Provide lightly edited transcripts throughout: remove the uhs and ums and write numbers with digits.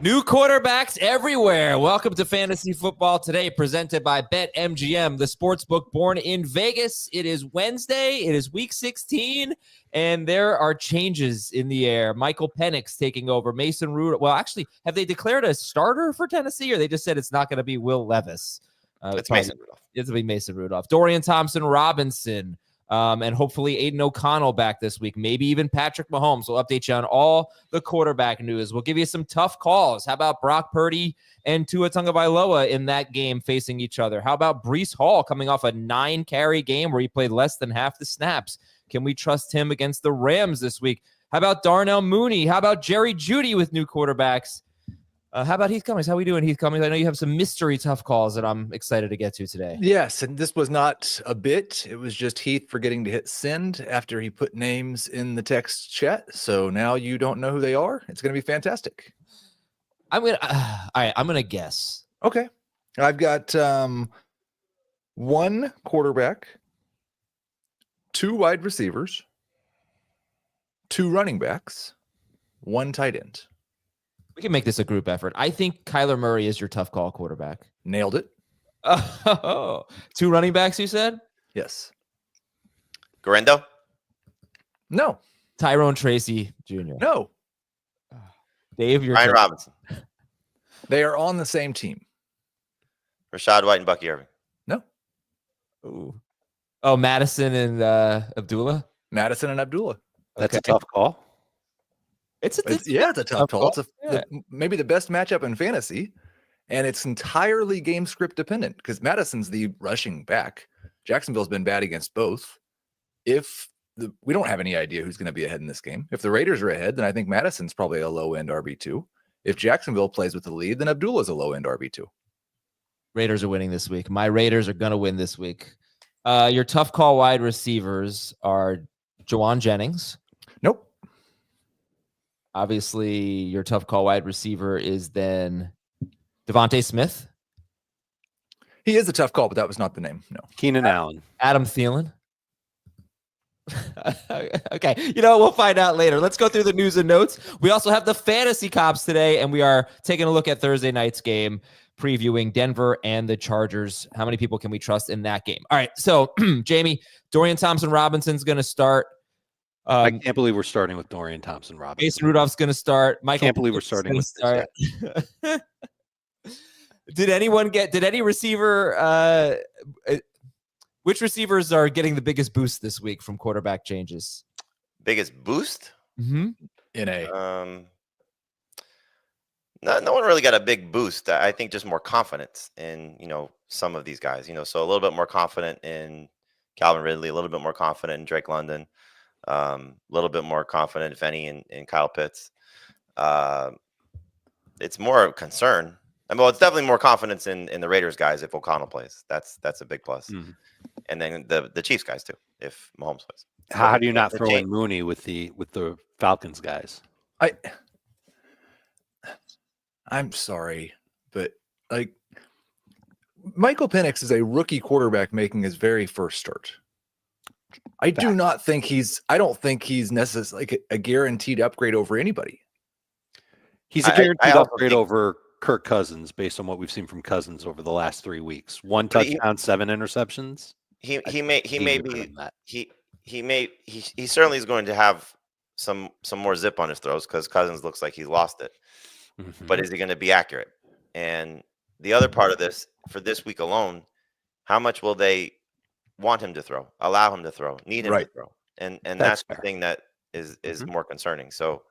New quarterbacks everywhere. Welcome to Fantasy Football Today, presented by BetMGM, the sportsbook born in Vegas. It is Wednesday. It is week 16, and there are changes in the air. Michael Penix taking over. Mason Rudolph. Well, actually, have they declared a starter for Tennessee, or they just said it's not going to be Will Levis? It's Mason Rudolph. It's going to be Mason Rudolph. Dorian Thompson-Robinson. And hopefully Aiden O'Connell back this week, maybe even Patrick Mahomes. We'll update you on all the quarterback news. We'll give you some tough calls. How about Brock Purdy and Tua Tagovailoa in that game facing each other? How about Breece Hall coming off a 9-carry game where he played less than half the snaps? Can we trust him against the Rams this week? How about Darnell Mooney? How about Jerry Jeudy with new quarterbacks? How about Heath Cummings? How are we doing, Heath Cummings? I know you have some mystery tough calls that I'm excited to get to today. Yes, and this was not a bit. It was just Heath forgetting to hit send after he put names in the text chat. So now you don't know who they are. It's going to be fantastic. All right, I'm gonna guess. Okay, I've got one quarterback, 2 wide receivers, 2 running backs, 1 tight end. We can make this a group effort. I think Kyler Murray is your tough call quarterback. Nailed it. Oh, 2 running backs, you said? Yes. Garendo? No. Tyrone Tracy Jr. No. Dave, you're Ryan Robinson. They are on the same team. Rashad White and Bucky Irving. No. Ooh. Oh, Mattison and Abdullah? Mattison and Abdullah. That's a tough call. It's a tough call. It's Yeah. maybe the best matchup in fantasy, and it's entirely game script dependent because Madison's the rushing back. Jacksonville's been bad against both. We don't have any idea who's going to be ahead in this game. If the Raiders are ahead, then I think Madison's probably a low-end RB2. If Jacksonville plays with the lead, then Abdullah's a low-end RB2. Raiders are winning this week. My Raiders are going to win this week. Your tough call wide receivers are Juwan Jennings. Nope. Obviously, your tough call wide receiver is then Devontae Smith. He is a tough call, but that was not the name. No. Keenan Allen. Adam Thielen. Okay, we'll find out later. Let's go through the news and notes. We also have the fantasy cops today, and we are taking a look at Thursday night's game, previewing Denver and the Chargers. How many people can we trust in that game? All right, so Jamie, Dorian Thompson-Robinson's going to start. I can't believe we're starting with Dorian Thompson-Robinson. Mason Rudolph's going to start. I can't believe we're starting with start. Did any receiver? Which receivers are getting the biggest boost this week from quarterback changes? Biggest boost? Mm-hmm. No one really got a big boost. I think just more confidence in, some of these guys, so a little bit more confident in Calvin Ridley, a little bit more confident in Drake London, a little bit more confident, if any, in Kyle Pitts. It's more of concern. It's definitely more confidence in the Raiders guys if O'Connell plays. That's a big plus. Mm-hmm. And then the Chiefs guys too, if Mahomes plays. How do you not throw in Mooney with the Falcons guys? I'm sorry, but Michael Penix is a rookie quarterback making his very first start. I don't think he's necessarily a guaranteed upgrade over anybody. He's a guaranteed upgrade over Kirk Cousins based on what we've seen from Cousins over the last 3 weeks. 1 touchdown, 7 interceptions. He certainly is going to have some more zip on his throws because Cousins looks like he's lost it. Mm-hmm. But is he going to be accurate? And the other part of this, for this week alone, how much will they want him to throw, allow him to throw, need him to throw? And that's the thing that is more concerning. So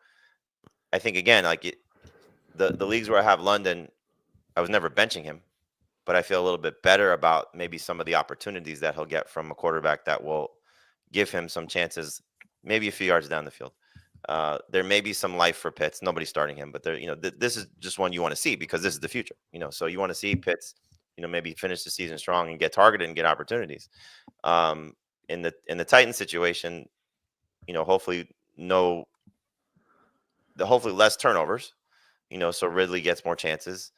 I think, again, the leagues where I have London, I was never benching him, but I feel a little bit better about maybe some of the opportunities that he'll get from a quarterback that will give him some chances, maybe a few yards down the field. There may be some life for Pitts. Nobody's starting him, but this is just one you want to see because this is the future. So you want to see Pitts, maybe finish the season strong and get targeted and get opportunities. In the Titans situation, hopefully less turnovers. So Ridley gets more chances.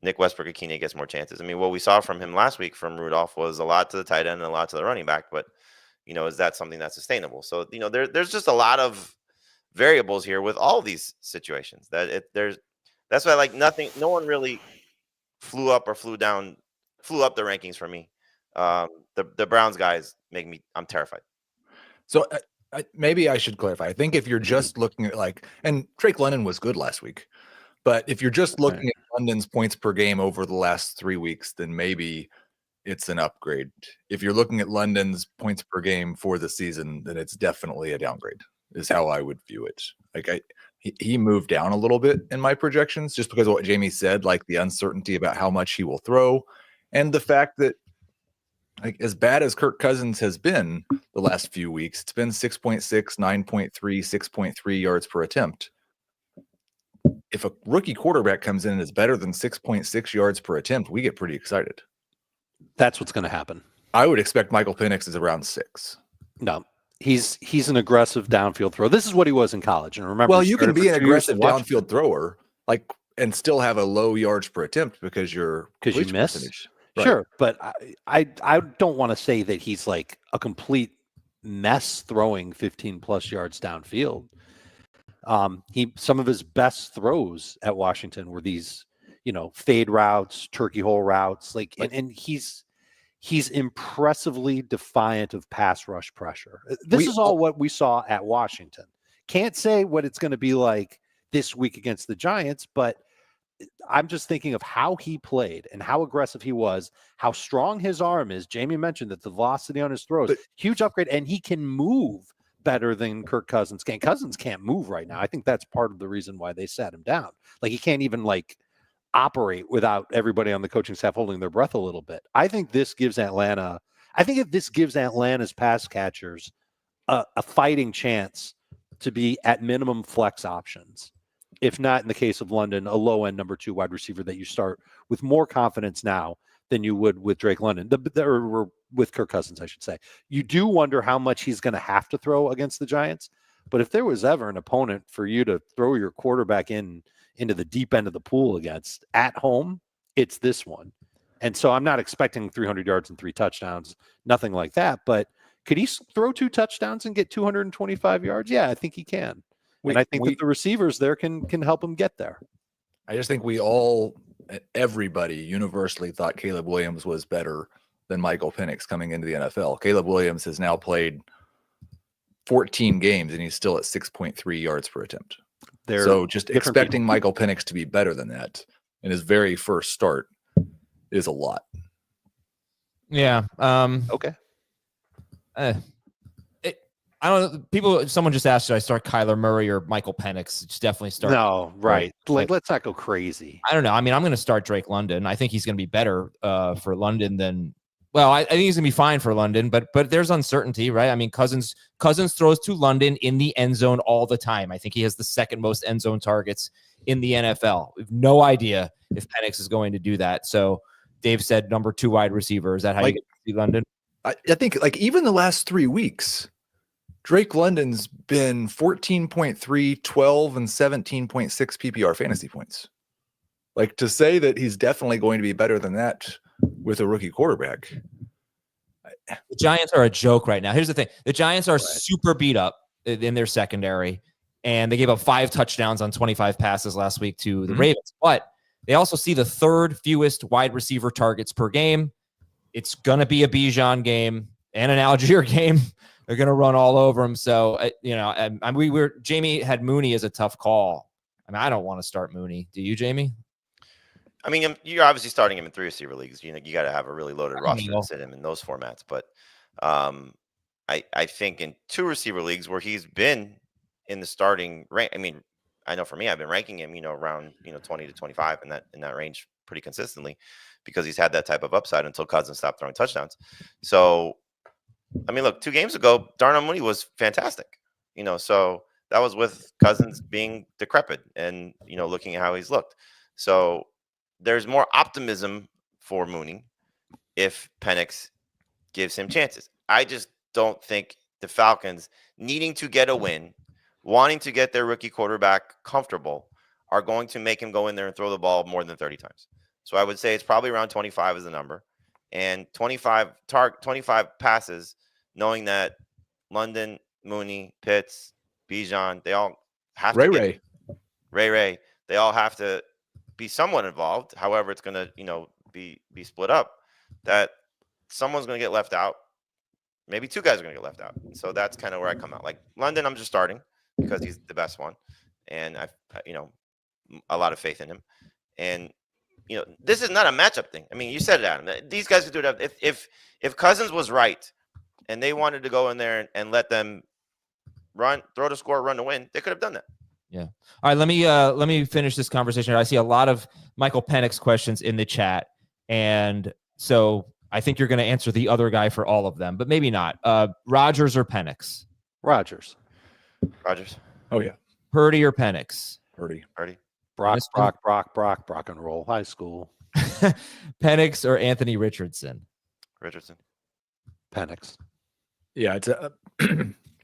Nick Westbrook-Akine gets more chances. What we saw from him last week from Rudolph was a lot to the tight end and a lot to the running back, but is that something that's sustainable? So, there's just a lot of variables here with all these situations that That's why no one really flew up the rankings for me. The Browns guys I'm terrified. So maybe I should clarify. I think if you're just looking at and Drake London was good last week, but if you're just looking at London's points per game over the last 3 weeks, then maybe it's an upgrade. If you're looking at London's points per game for the season, then it's definitely a downgrade, is how I would view it. He moved down a little bit in my projections just because of what Jamie said, like the uncertainty about how much he will throw, and the fact that as bad as Kirk Cousins has been the last few weeks, it's been 6.6, 9.3, 6.3 yards per attempt. If a rookie quarterback comes in and is better than 6.6 yards per attempt, we get pretty excited. That's what's going to happen. I would expect Michael Penix is around 6. No, he's an aggressive downfield thrower. This is what he was in college. And remember, well, you can be an aggressive downfield thrower and still have a low yards per attempt because you miss. Percentage. Right. Sure, but I don't want to say that he's like a complete mess throwing 15 plus yards downfield. Some of his best throws at Washington were these, fade routes, turkey hole routes, and he's impressively defiant of pass rush pressure. This is all what we saw at Washington. Can't say what it's going to be like this week against the Giants, but I'm just thinking of how he played and how aggressive he was, how strong his arm is. Jamie mentioned that the velocity on his throws, huge upgrade, and he can move better than Kirk Cousins can. Cousins can't move right now. I think that's part of the reason why they sat him down. He can't even operate without everybody on the coaching staff holding their breath a little bit. I think this gives Atlanta's pass catchers a fighting chance to be at minimum flex options. If not, in the case of London, a low-end number 2 wide receiver that you start with more confidence now than you would with Drake London, or with Kirk Cousins, I should say. You do wonder how much he's going to have to throw against the Giants, but if there was ever an opponent for you to throw your quarterback into the deep end of the pool against at home, it's this one. And so I'm not expecting 300 yards and 3 touchdowns, nothing like that, but could he throw 2 touchdowns and get 225 yards? Yeah, I think he can. And I think that the receivers there can help him get there. I just think everybody universally thought Caleb Williams was better than Michael Penix coming into the NFL. Caleb Williams has now played 14 games and he's still at 6.3 yards per attempt. So just expecting Michael Penix to be better than that in his very first start is a lot. Yeah. Okay. I don't know. Someone just asked, should I start Kyler Murray or Michael Penix? Just definitely start. No, right. Let's not go crazy. I don't know. I mean, I'm going to start Drake London. I think he's going to be better for London than. Well, I think he's going to be fine for London, but there's uncertainty, right? I mean, Cousins throws to London in the end zone all the time. I think he has the second most end zone targets in the NFL. We have no idea if Penix is going to do that. So Dave said number 2 wide receiver. Is that how you get to see London? I think even the last 3 weeks, Drake London's been 14.3, 12, and 17.6 PPR fantasy points. To say that he's definitely going to be better than that with a rookie quarterback. The Giants are a joke right now. Here's the thing. The Giants are super beat up in their secondary, and they gave up 5 touchdowns on 25 passes last week to the Ravens. But they also see the 3rd fewest wide receiver targets per game. It's going to be a Bijan game and an Algier game. They're going to run all over him. So, Jamie had Mooney as a tough call. I mean, I don't want to start Mooney. Do you, Jamie? I mean, you're obviously starting him in 3 receiver leagues. You got to have a really loaded roster to sit him in those formats. But I think in 2 receiver leagues where he's been in the starting rank, I mean, I know for me, I've been ranking him, around 20 to 25 in that range pretty consistently because he's had that type of upside until Cousins stopped throwing touchdowns. So. I mean, look, 2 games ago, Darnell Mooney was fantastic, so that was with Cousins being decrepit and, looking at how he's looked. So there's more optimism for Mooney if Penix gives him chances. I just don't think the Falcons needing to get a win, wanting to get their rookie quarterback comfortable, are going to make him go in there and throw the ball more than 30 times. So I would say it's probably around 25 is the number. And 25 passes, knowing that London, Mooney, Pitts, Bijan, they all have Ray. They all have to be somewhat involved. However, it's going to, be split up. That someone's going to get left out. Maybe two guys are going to get left out. So that's kind of where I come out. Like London, I'm just starting because he's the best one, and I've a lot of faith in him. And this is not a matchup thing. I mean, you said it, Adam. These guys could do it. If Cousins was right, and they wanted to go in there and let them run, throw the score, run to win, they could have done that. Yeah. All right. Let me finish this conversation. I see a lot of Michael Penix questions in the chat, and so I think you're going to answer the other guy for all of them, but maybe not. Rodgers or Penix? Rodgers. Oh yeah. Purdy or Penix? Purdy. Brock and roll. High school. Penix or Anthony Richardson? Richardson. Penix. Yeah, it's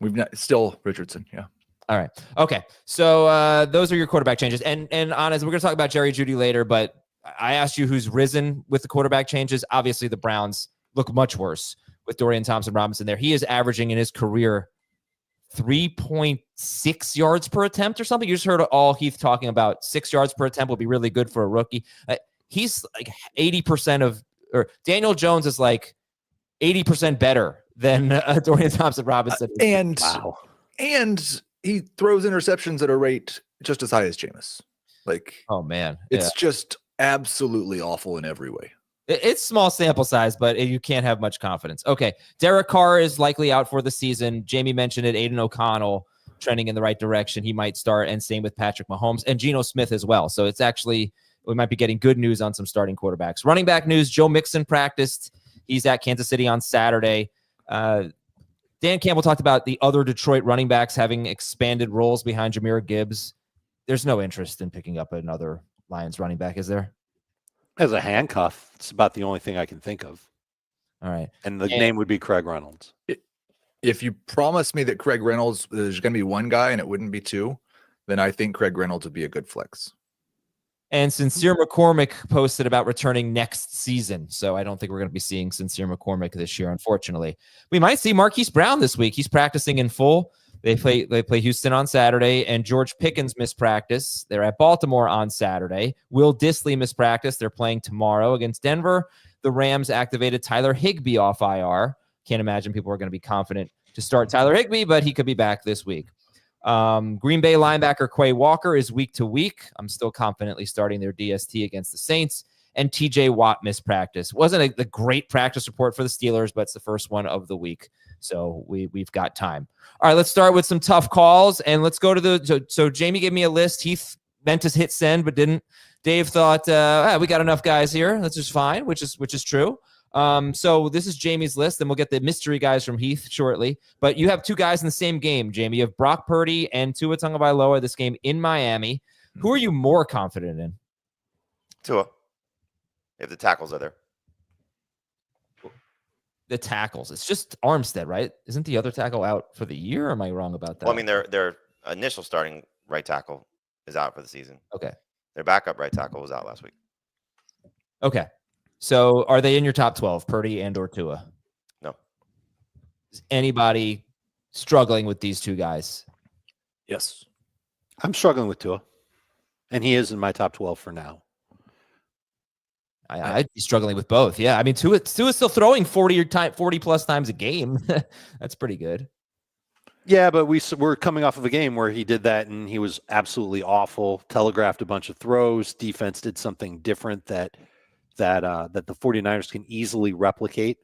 we've not still Richardson. Yeah. All right. Okay. So those are your quarterback changes. And honest, we're going to talk about Jerry Jeudy later, but I asked you who's risen with the quarterback changes. Obviously, the Browns look much worse with Dorian Thompson-Robinson there. He is averaging in his career 3.6 yards per attempt or something. You just heard all Heath talking about 6 yards per attempt will be really good for a rookie. He's like 80% or Daniel Jones is like 80% better than Dorian Thompson-Robinson. And he throws interceptions at a rate just as high as Jameis. Like, oh man, it's just absolutely awful in every way. It's small sample size, but you can't have much confidence. Okay, Derek Carr is likely out for the season. Jamie mentioned it. Aiden O'Connell trending in the right direction. He might start, and same with Patrick Mahomes and Geno Smith as well. So it's actually, we might be getting good news on some starting quarterbacks. Running back news, Joe Mixon practiced. He's at Kansas City on Saturday. Dan Campbell talked about the other Detroit running backs having expanded roles behind Jahmyr Gibbs. There's no interest in picking up another Lions running back, is there? As a handcuff, it's about the only thing I can think of. All right. And the name would be Craig Reynolds. If you promise me that Craig Reynolds, there's going to be one guy and it wouldn't be two, then I think Craig Reynolds would be a good flex. And Sincere McCormick posted about returning next season. So I don't think we're going to be seeing Sincere McCormick this year, unfortunately. We might see Marquise Brown this week. He's practicing in full. They play Houston on Saturday, and George Pickens missed practice. They're at Baltimore on Saturday. Will Dissly missed practice. They're playing tomorrow against Denver. The Rams activated Tyler Higbee off IR. Can't imagine people are going to be confident to start Tyler Higbee, but he could be back this week. Green Bay linebacker Quay Walker is week to week. I'm still confidently starting their DST against the Saints. And TJ Watt missed practice. Wasn't a great practice report for the Steelers, but it's the first one of the week. So we've got time. All right, let's start with some tough calls, and let's go to so Jamie gave me a list. Heath meant to hit send, but didn't. Dave thought, we got enough guys here. That's just fine, which is true. So this is Jamie's list, and we'll get the mystery guys from Heath shortly. But you have two guys in the same game, Jamie. You have Brock Purdy and Tua Tagovailoa this game in Miami. Who are you more confident in? Tua. If the tackles are there. The tackles. It's just Armstead, right? Isn't the other tackle out for the year? Or am I wrong about that? Well, I mean, their initial starting right tackle is out for the season. Okay. Their backup right tackle was out last week. Okay. So are they in your top 12, Purdy and or Tua? No. Is anybody struggling with these two guys? Yes. I'm struggling with Tua, and he is in my top 12 for now. I'd be struggling with both. Yeah. I mean, Tua's still throwing 40 plus times a game. That's pretty good. Yeah, but we're coming off of a game where he did that and he was absolutely awful, telegraphed a bunch of throws. Defense did something different that the 49ers can easily replicate.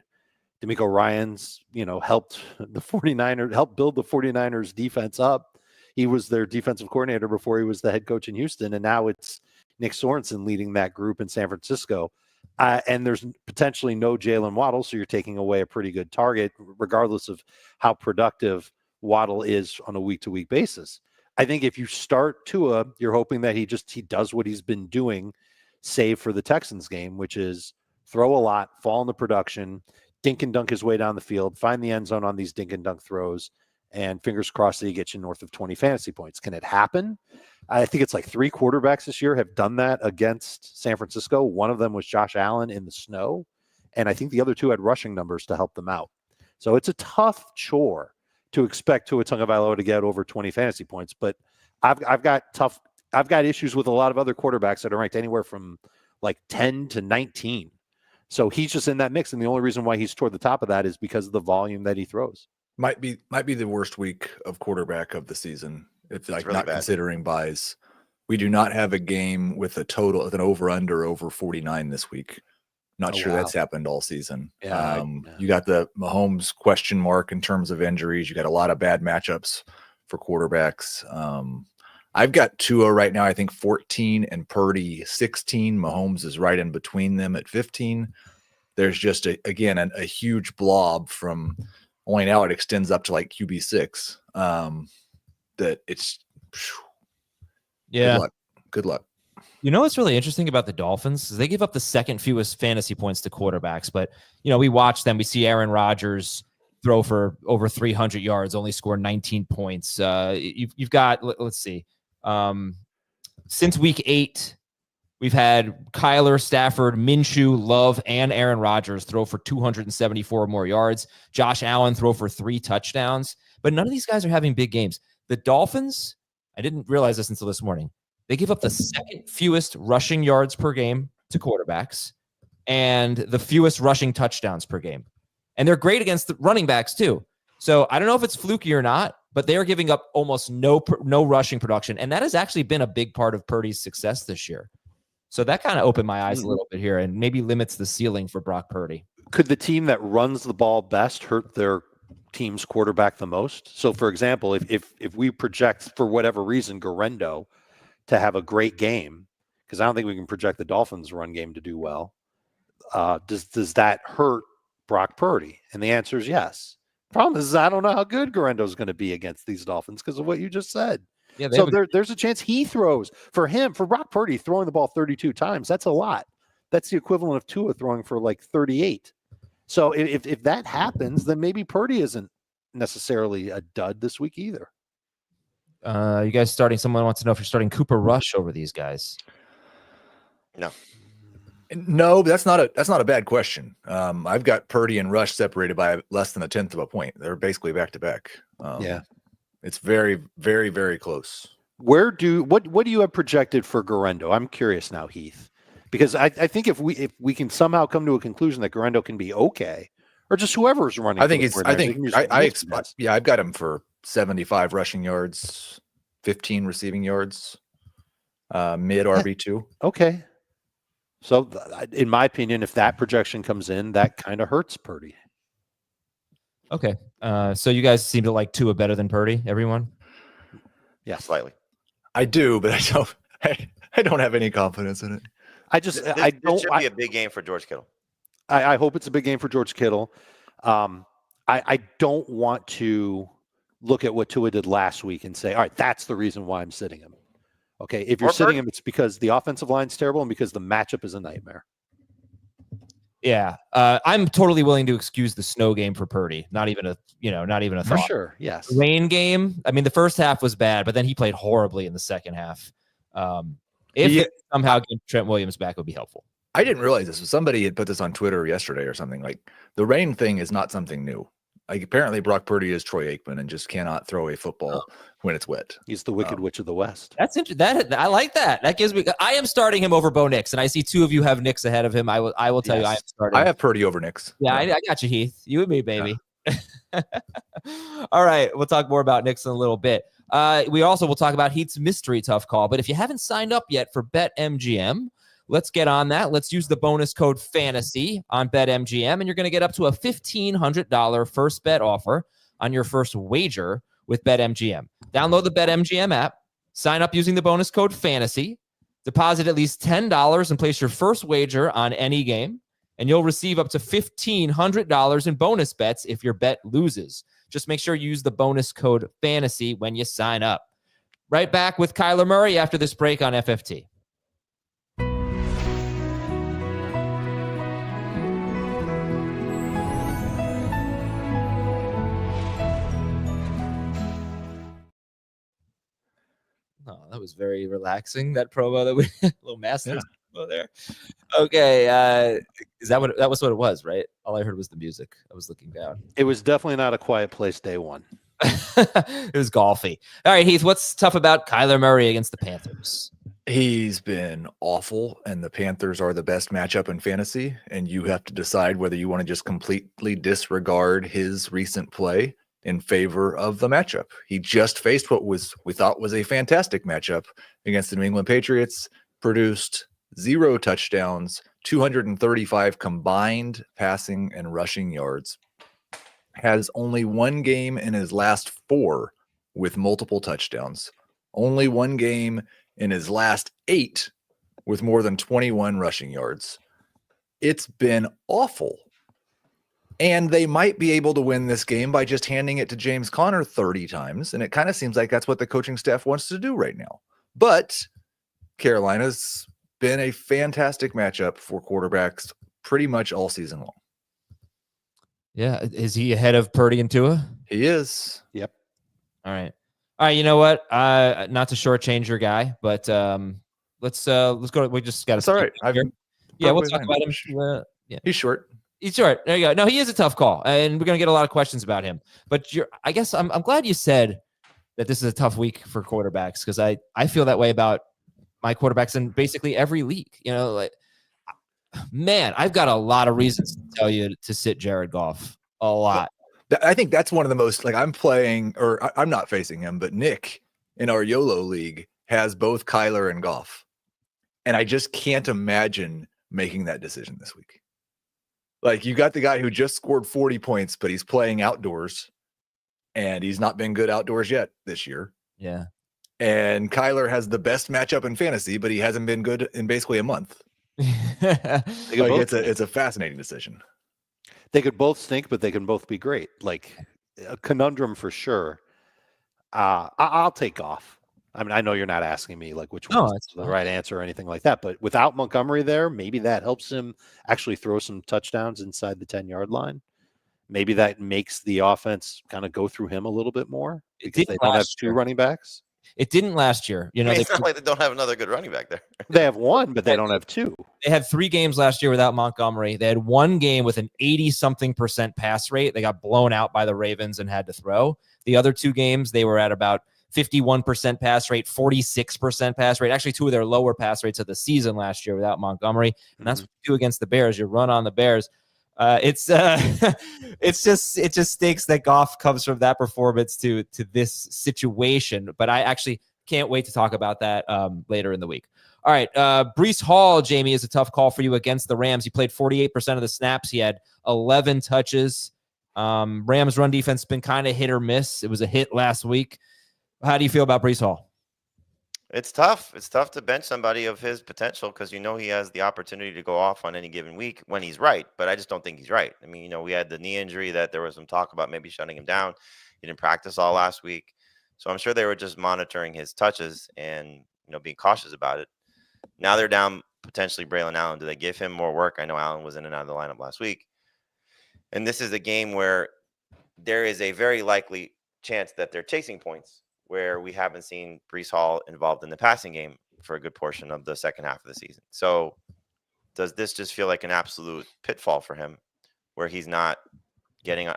D'Amico Ryans, helped build the 49ers defense up. He was their defensive coordinator before he was the head coach in Houston, and now it's Nick Sorensen leading that group in San Francisco. And there's potentially no Jalen Waddle, so you're taking away a pretty good target, regardless of how productive Waddle is on a week-to-week basis. I think if you start Tua, you're hoping that he does what he's been doing, save for the Texans game, which is throw a lot, fall into production, dink and dunk his way down the field, find the end zone on these dink and dunk throws, and fingers crossed that he gets you north of 20 fantasy points. Can it happen? I think it's like 3 quarterbacks this year have done that against San Francisco. One of them was Josh Allen in the snow, and I think the other 2 had rushing numbers to help them out. So it's a tough chore to expect Tua Tagovailoa to get over 20 fantasy points, but I've got tough I've got issues with a lot of other quarterbacks that are ranked anywhere from like 10 to 19. So he's just in that mix. And the only reason why he's toward the top of that is because of the volume that he throws. Might be the worst week of quarterback of the season. It's like really not bad. Considering buys. We do not have a game with an over-under over 49 this week. Not sure that's happened all season. Yeah, You got the Mahomes question mark in terms of injuries. You got a lot of bad matchups for quarterbacks. I've got Tua right now, I think 14 and Purdy 16. Mahomes is right in between them at 15. There's just a huge blob from only now it extends up to like QB6. That it's Good luck. You know what's really interesting about the Dolphins is they give up the second fewest fantasy points to quarterbacks, but we watch them. We see Aaron Rodgers throw for over 300 yards, only score 19 points. You've got, let's see, since week 8, we've had Kyler, Stafford, Minshew, Love, and Aaron Rodgers throw for 274 more yards. Josh Allen throw for 3 touchdowns, but none of these guys are having big games. The Dolphins, I didn't realize this until this morning. They give up the second fewest rushing yards per game to quarterbacks and the fewest rushing touchdowns per game. And they're great against the running backs too. So I don't know if it's fluky or not, but they are giving up almost no rushing production. And that has actually been a big part of Purdy's success this year. So that kind of opened my eyes a little bit here and maybe limits the ceiling for Brock Purdy. Could the team that runs the ball best hurt their team's quarterback the most? So for example, if we project for whatever reason Guerrero to have a great game, because I don't think we can project the Dolphins' run game to do well, does that hurt Brock Purdy? And the answer is yes. Problem is I don't know how good Guerrero is going to be against these Dolphins because of what you just said. Yeah, so there's a chance he throws for Brock Purdy throwing the ball 32 times. That's a lot. That's the equivalent of Tua throwing for like 38. So if that happens, then maybe Purdy isn't necessarily a dud this week either. You guys starting? Someone wants to know if you're starting Cooper Rush over these guys. No, but that's not a bad question. I've got Purdy and Rush separated by less than 1/10 of a point. They're basically back to back. It's very, very, very close. What do you have projected for Guerrero? I'm curious now, Heath, because I think if we can somehow come to a conclusion that Guerrero can be okay, or just whoever's running, I've got him for 75 rushing yards, 15 receiving yards, mid RB2. Okay. So in my opinion, if that projection comes in, that kind of hurts Purdy. Okay. So you guys seem to like Tua better than Purdy, everyone? Yeah, slightly. I do, but I don't have any confidence in it. This should be a big game for George Kittle. I hope it's a big game for George Kittle. I don't want to look at what Tua did last week and say, all right, that's the reason why I'm sitting him. Okay, if you're sitting him, it's because the offensive line's terrible and because the matchup is a nightmare. Yeah, I'm totally willing to excuse the snow game for Purdy. Not even a thought. For sure, yes. The rain game. I mean, the first half was bad, but then he played horribly in the second half. If somehow get Trent Williams back, would be helpful. I didn't realize this. Somebody had put this on Twitter yesterday or something. Like the rain thing is not something new. Like apparently Brock Purdy is Troy Aikman and just cannot throw a football when it's wet. He's the Wicked Witch of the West. That's interesting. I like that. That gives me. I am starting him over Bo Nix, and I see 2 of you have Nix ahead of him. I will tell you, I am starting. I have Purdy over Nix. Yeah, I got you, Heath. You and me, baby. Yeah. All right, we'll talk more about Nix in a little bit. We also will talk about Heath's mystery tough call. But if you haven't signed up yet for BetMGM, let's get on that. Let's use the bonus code FANTASY on BetMGM, and you're going to get up to a $1,500 first bet offer on your first wager with BetMGM. Download the BetMGM app, sign up using the bonus code FANTASY, deposit at least $10 and place your first wager on any game, and you'll receive up to $1,500 in bonus bets if your bet loses. Just make sure you use the bonus code FANTASY when you sign up. Right back with Kyler Murray after this break on FFT. Oh, that was very relaxing. That promo that we little master promo there. Okay, is that was what it was, right? All I heard was the music. I was looking down. It was definitely not A Quiet Place Day 1. It was golfy. All right, Heath, what's tough about Kyler Murray against the Panthers? He's been awful, and the Panthers are the best matchup in fantasy, and you have to decide whether you want to just completely disregard his recent play in favor of the matchup. He just faced what we thought was a fantastic matchup against the New England Patriots, produced 0 touchdowns, 235 combined passing and rushing yards, has only one game in his last 4 with multiple touchdowns, only one game in his last 8 with more than 21 rushing yards. It's been awful. And they might be able to win this game by just handing it to James Conner 30 times. And it kind of seems like that's what the coaching staff wants to do right now. But Carolina's been a fantastic matchup for quarterbacks pretty much all season long. Yeah. Is he ahead of Purdy and Tua? He is. Yep. All right. You know what? Not to shortchange your guy, but let's go. We just got to. It's all right. We'll talk about him. He's short. He's short. There you go. No, he is a tough call, and we're gonna get a lot of questions about him. But I guess I'm glad you said that this is a tough week for quarterbacks, because I feel that way about my quarterbacks in basically every league. You know, like, man, I've got a lot of reasons to tell you to sit Jared Goff. A lot. I think that's one of the most, like, I'm playing, or I'm not facing him, but Nick in our YOLO league has both Kyler and Goff. And I just can't imagine making that decision this week. Like, you got the guy who just scored 40 points, but he's playing outdoors, and he's not been good outdoors yet this year. Yeah. And Kyler has the best matchup in fantasy, but he hasn't been good in basically a month. It's a fascinating decision. They could both stink, but they can both be great. Like, a conundrum for sure. I'll take Goff. I mean, I know you're not asking me like which one's the right answer or anything like that, but without Montgomery there, maybe that helps him actually throw some touchdowns inside the 10-yard line. Maybe that makes the offense kind of go through him a little bit more because they don't have 2 running backs. It didn't last year. You know, it's not like they don't have another good running back there. They have 1, but they don't have 2. They had 3 games last year without Montgomery. They had 1 game with an 80-something% pass rate. They got blown out by the Ravens and had to throw. The other 2 games, they were at about 51% pass rate, 46% pass rate. Actually, 2 of their lower pass rates of the season last year without Montgomery. And that's what you do against the Bears. You run on the Bears. It just stinks that Goff comes from that performance to this situation. But I actually can't wait to talk about that later in the week. All right, Breece Hall, Jamie, is a tough call for you against the Rams. He played 48% of the snaps. He had 11 touches. Rams run defense has been kind of hit or miss. It was a hit last week. How do you feel about Breece Hall? It's tough. It's tough to bench somebody of his potential because he has the opportunity to go off on any given week when he's right, but I just don't think he's right. I mean, we had the knee injury that there was some talk about maybe shutting him down. He didn't practice all last week. So I'm sure they were just monitoring his touches and, being cautious about it. Now they're down potentially Braylon Allen. Do they give him more work? I know Allen was in and out of the lineup last week. And this is a game where there is a very likely chance that they're chasing points, where we haven't seen Breece Hall involved in the passing game for a good portion of the second half of the season. So does this just feel like an absolute pitfall for him where he's not getting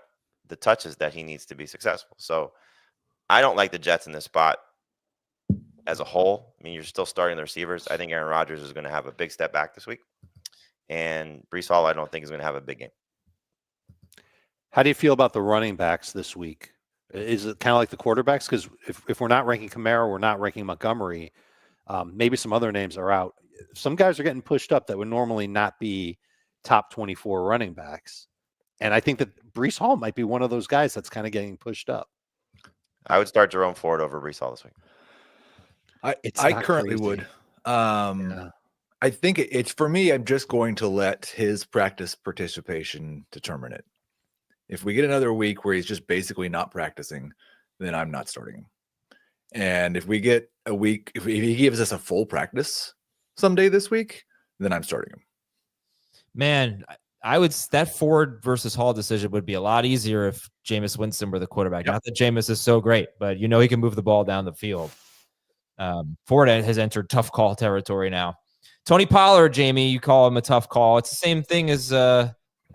the touches that he needs to be successful? So I don't like the Jets in this spot as a whole. I mean, you're still starting the receivers. I think Aaron Rodgers is going to have a big step back this week. And Breece Hall, I don't think is going to have a big game. How do you feel about the running backs this week? Is it kind of like the quarterbacks? Because if we're not ranking Kamara, we're not ranking Montgomery. Maybe some other names are out. Some guys are getting pushed up that would normally not be top 24 running backs. And I think that Breece Hall might be one of those guys that's kind of getting pushed up. I would start Jerome Ford over Breece Hall this week. I currently would. I think it's for me, I'm just going to let his practice participation determine it. If we get another week where he's just basically not practicing, then I'm not starting him. And if we get a week, if he gives us a full practice someday this week, then I'm starting him. Man, that Ford versus Hall decision would be a lot easier if Jameis Winston were the quarterback. Yep. Not that Jameis is so great, but he can move the ball down the field. Ford has entered tough call territory now. Tony Pollard, Jamie, you call him a tough call. It's the same thing as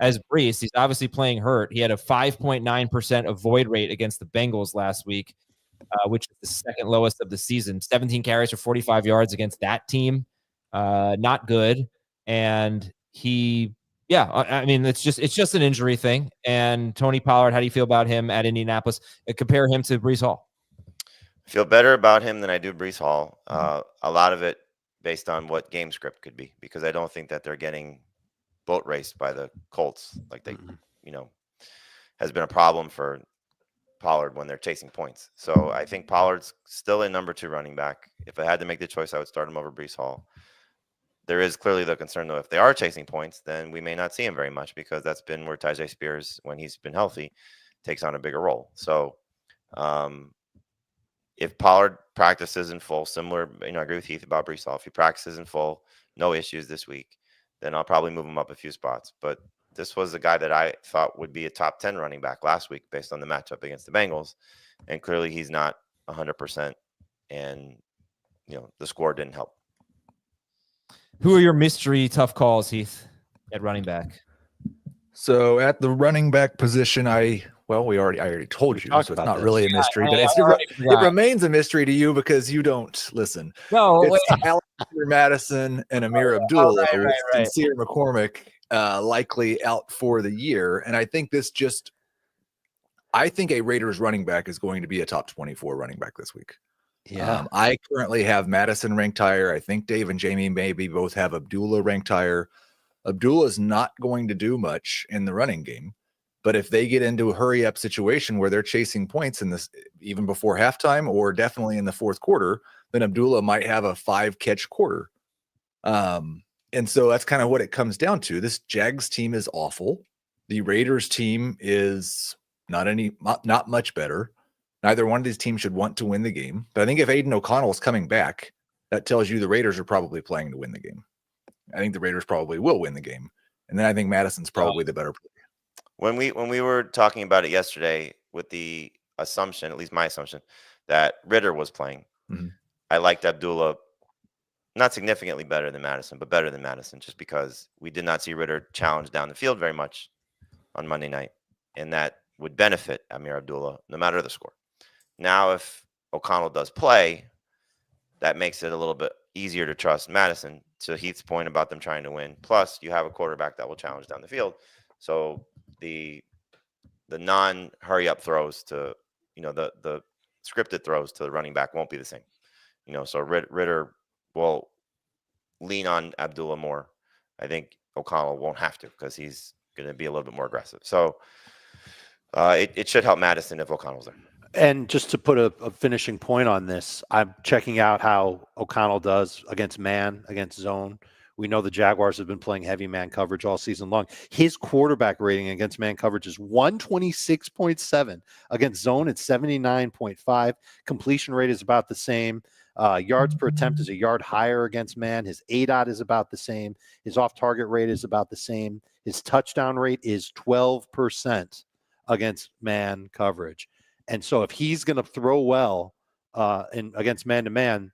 as Breece. He's obviously playing hurt. He had a 5.9% avoid rate against the Bengals last week, which is the second lowest of the season. 17 carries for 45 yards against that team. Not good. And I mean, it's just an injury thing. And Tony Pollard, how do you feel about him at Indianapolis? Compare him to Breece Hall. I feel better about him than I do Breece Hall. A lot of it based on what game script could be, because I don't think that they're getting boat raced by the Colts like they, has been a problem for Pollard when they're chasing points. So I think Pollard's still a number 2 running back. If I had to make the choice, I would start him over Breece Hall. There is clearly the concern, though, if they are chasing points, then we may not see him very much, because that's been where Tyjae Spears, when he's been healthy, takes on a bigger role. So if Pollard practices in full, similar, I agree with Heath about Breece Hall. If he practices in full, no issues this week, then I'll probably move him up a few spots. But this was a guy that I thought would be a top 10 running back last week based on the matchup against the Bengals. And clearly he's not 100%. And, the score didn't help. Who are your mystery tough calls, Heath, at running back? So at the running back position, I already told you, so it's not really a mystery, but it remains a mystery to you because you don't listen. No, it's Alexander Mattison and Ameer Abdullah, Sincere McCormick, likely out for the year. And I think I think a Raiders running back is going to be a top 24 running back this week. Yeah. I currently have Mattison ranked higher. I think Dave and Jamie maybe both have Abdullah ranked higher. Abdullah is not going to do much in the running game, but if they get into a hurry up situation where they're chasing points in this, even before halftime or definitely in the fourth quarter, then Abdullah might have a 5-catch quarter. And so that's kind of what it comes down to. This Jags team is awful. The Raiders team is not much better. Neither one of these teams should want to win the game. But I think if Aiden O'Connell is coming back, that tells you the Raiders are probably playing to win the game. I think the Raiders probably will win the game. And then I think Madison's probably the better player. When we were talking about it yesterday with the assumption, at least my assumption, that Ritter was playing, I liked Abdullah not significantly better than Mattison, but better than Mattison, just because we did not see Ritter challenge down the field very much on Monday night. And that would benefit Ameer Abdullah, no matter the score. Now, if O'Connell does play, that makes it a little bit easier to trust Mattison. To Heath's point about them trying to win. Plus, you have a quarterback that will challenge down the field. So the non-hurry up throws to, the scripted throws to the running back won't be the same. So Ritter will lean on Abdullah more. I think O'Connell won't have to, because he's going to be a little bit more aggressive. So it should help Mattison if O'Connell's there. And just to put a finishing point on this, I'm checking out how O'Connell does against man, against zone. We know the Jaguars have been playing heavy man coverage all season long. His quarterback rating against man coverage is 126.7. Against zone, it's 79.5. Completion rate is about the same. Yards per attempt is a yard higher against man. His ADOT is about the same. His off-target rate is about the same. His touchdown rate is 12% against man coverage. And so if he's going to throw well against man-to-man,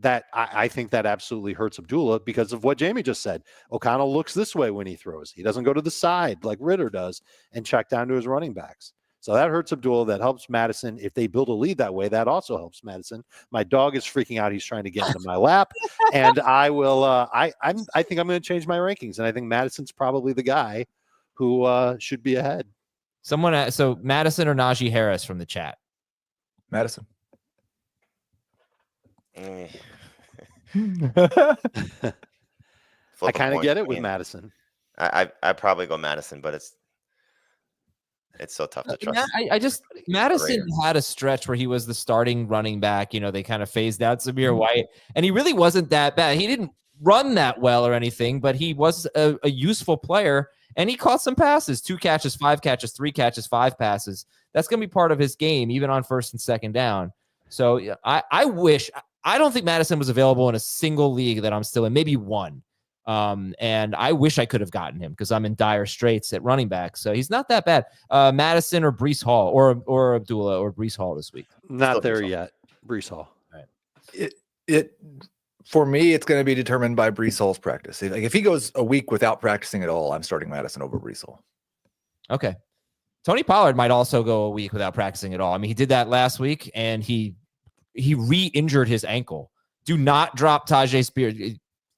that I think that absolutely hurts Abdullah because of what Jamie just said. O'Connell looks this way when he throws. He doesn't go to the side like Ritter does and check down to his running backs. So that hurts Abdullah. That helps Mattison. If they build a lead that way, that also helps Mattison. My dog is freaking out. He's trying to get into my lap. And I will I think I'm going to change my rankings. And I think Madison's probably the guy who should be ahead. So Mattison or Najee Harris from the chat? Mattison. I kind of get it with Mattison. I probably go Mattison, but it's so tough to trust. Madison had a stretch where he was the starting running back. They kind of phased out Zamir White, and he really wasn't that bad. He didn't run that well or anything, but he was a useful player, and he caught some passes: 2 catches, 5 catches, 3 catches, 5 passes. That's going to be part of his game, even on first and second down. So I don't think Mattison was available in a single league that I'm still in, maybe one. And I wish I could have gotten him because I'm in dire straits at running back. So he's not that bad. Mattison or Breece Hall or Abdullah or Breece Hall this week. Not there yet. Breece Hall. Right. For me, it's going to be determined by Breece Hall's practice. If he goes a week without practicing at all, I'm starting Mattison over Breece Hall. Okay. Tony Pollard might also go a week without practicing at all. I mean, he did that last week, and he re-injured his ankle. Do not drop Tajay Spears.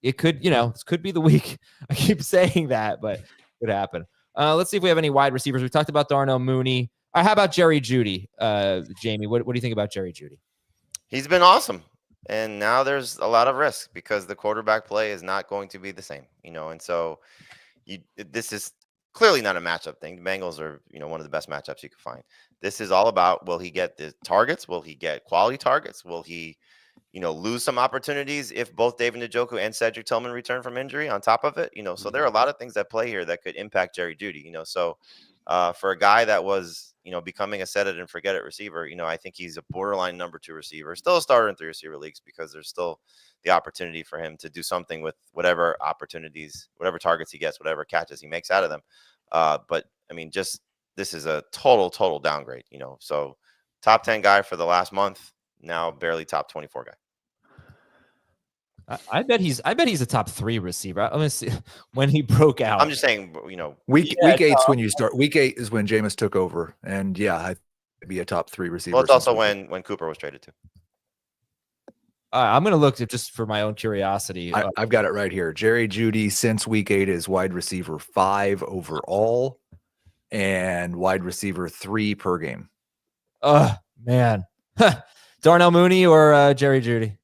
It could, this could be the week. I keep saying that, but it could happen. Let's see if we have any wide receivers. We talked about Darnell Mooney. How about Jerry Jeudy? Jamie, what do you think about Jerry Jeudy? He's been awesome. And now there's a lot of risk because the quarterback play is not going to be the same, and so this is clearly not a matchup thing. The Bengals are, one of the best matchups you can find. This is all about, will he get the targets? Will he get quality targets? Will he, lose some opportunities if both David Njoku and Cedric Tillman return from injury on top of it? So there are a lot of things at play here that could impact Jerry Jeudy, so for a guy that was, becoming a set it and forget it receiver, I think he's a borderline number 2 receiver, still a starter in 3 receiver leagues because there's still the opportunity for him to do something with whatever opportunities, whatever targets he gets, whatever catches he makes out of them. But I mean, this is a total downgrade, so top 10 guy for the last month, now barely top 24 guy. I bet he's a top 3 receiver. I'm gonna see when he broke out. I'm just saying, week 8's when you start. Week 8 is when Jameis took over, and I'd be a top 3 receiver. Well, it's also when Cooper was traded to. I'm gonna look just for my own curiosity. I've got it right here. Jerry Jeudy since week 8 is wide receiver 5 overall, and wide receiver 3 per game. Man, Darnell Mooney or Jerry Jeudy?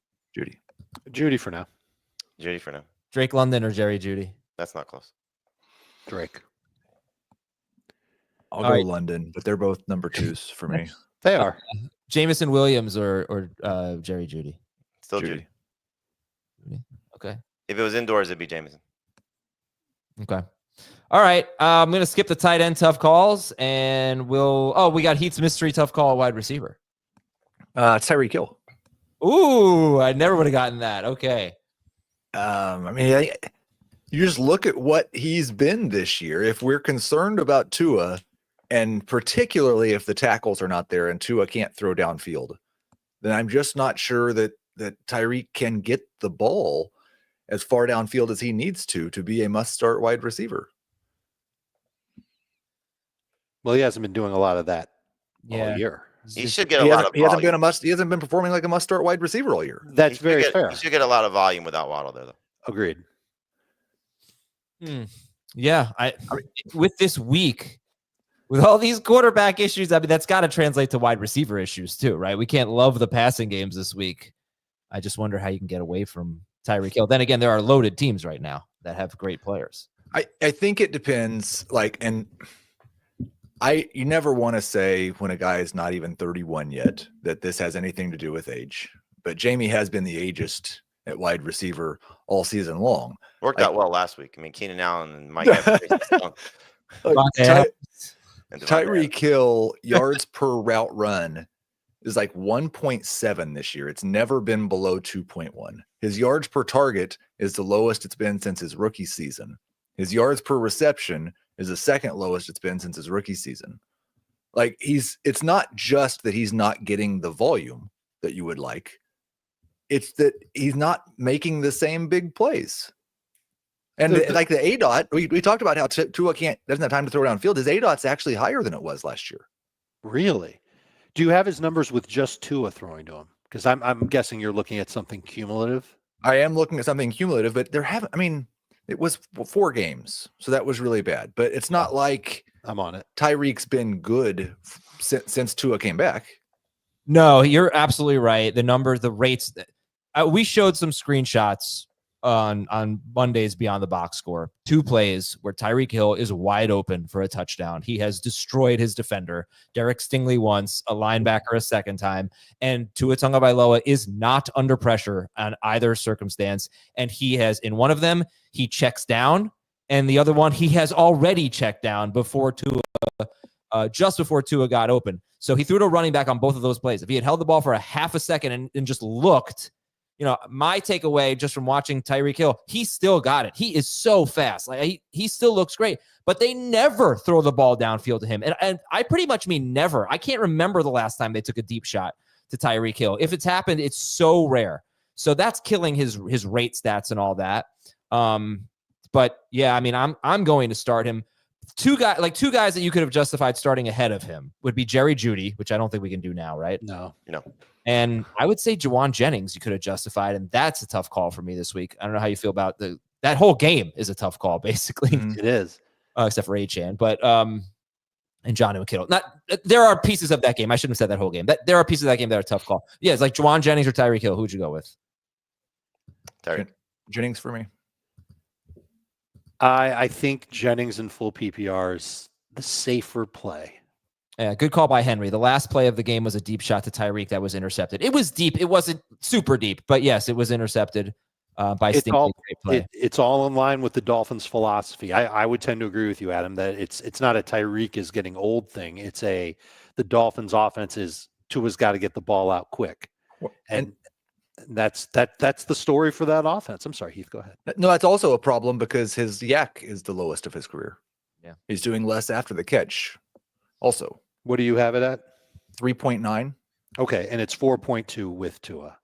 Jeudy for now. Drake London or Jerry Jeudy? That's not close. Drake. I'll go London, but they're both number 2s for me. They are. Jamison Williams or Jerry Jeudy? Still Jeudy. Okay. If it was indoors, it'd be Jamison. Okay. All right. I'm going to skip the tight end tough calls, and we got Heat's mystery tough call wide receiver. Tyreek Hill. Ooh, I never would have gotten that. Okay. You just look at what he's been this year. If we're concerned about Tua, and particularly if the tackles are not there and Tua can't throw downfield, then I'm just not sure that Tyreek can get the ball as far downfield as he needs to be a must-start wide receiver. Well, he hasn't been doing a lot of that all year. He should get a lot of volume. He hasn't been performing like a must-start wide receiver all year. That's very fair. He should get a lot of volume without Waddle there, though. Agreed. Yeah, with this week, with all these quarterback issues, that's got to translate to wide receiver issues too, right? We can't love the passing games this week. I just wonder how you can get away from Tyreek Hill. Then again, there are loaded teams right now that have great players. I think it depends. You never want to say when a guy is not even 31 yet that this has anything to do with age. But Jamie has been the ageist at wide receiver all season long. Worked out well last week. I mean, Keenan Allen and Mike. Tyreek Hill yards per route run is like 1.7 this year. It's never been below 2.1. His yards per target is the lowest it's been since his rookie season. His yards per reception is the second lowest it's been since his rookie season. It's not just that he's not getting the volume that you would like. It's that he's not making the same big plays. And the ADOT, we talked about how Tua doesn't have time to throw downfield. His ADOT's actually higher than it was last year. Really? Do you have his numbers with just Tua throwing to him? Because I'm guessing you're looking at something cumulative. I am looking at something cumulative, but it was 4 games, so that was really bad. But it's not like I'm on it. Tyreek's been good since Tua came back. No, you're absolutely right. The numbers, the rates. We showed some screenshots on Monday's Beyond the Box Score. 2 plays where Tyreek Hill is wide open for a touchdown. He has destroyed his defender, Derek Stingley once, a linebacker a second time, and Tua Tagovailoa is not under pressure on either circumstance. And he has, in one of them, he checks down, and the other one, he has already checked down before Tua, just before Tua got open. So he threw to a running back on both of those plays. If he had held the ball for a half a second and just looked, my takeaway just from watching Tyreek Hill, he still got it. He is so fast. He still looks great, but they never throw the ball downfield to him. And I pretty much mean never. I can't remember the last time they took a deep shot to Tyreek Hill. If it's happened, it's so rare. So that's killing his rate stats and all that. But yeah, I mean, I'm going to start him. Two guys that you could have justified starting ahead of him would be Jerry Jeudy, which I don't think we can do now, right? No. And I would say Juwan Jennings you could have justified, and that's a tough call for me this week. I don't know how you feel about that whole game is a tough call, basically. It is. Except for Achane, but and John and Kittle. There are pieces of that game. I shouldn't have said that whole game. There are pieces of that game that are a tough call. Yeah, it's like Juwan Jennings or Tyreek Hill. Who'd you go with? Jennings for me. I think Jennings in full PPR is the safer play. Yeah, good call by Henry. The last play of the game was a deep shot to Tyreek that was intercepted. It was deep. It wasn't super deep, but yes, it was intercepted by Stingley. It's all in line with the Dolphins' philosophy. I would tend to agree with you, Adam, that it's not a Tyreek is getting old thing. It's the Dolphins' offense is Tua's got to get the ball out quick, and that's the story for that offense. I'm sorry, Heath, go ahead. No, that's also a problem because his yak is the lowest of his career. Yeah, he's doing less after the catch. Also, what do you have it at? 3.9. Okay, and it's 4.2 with Tua.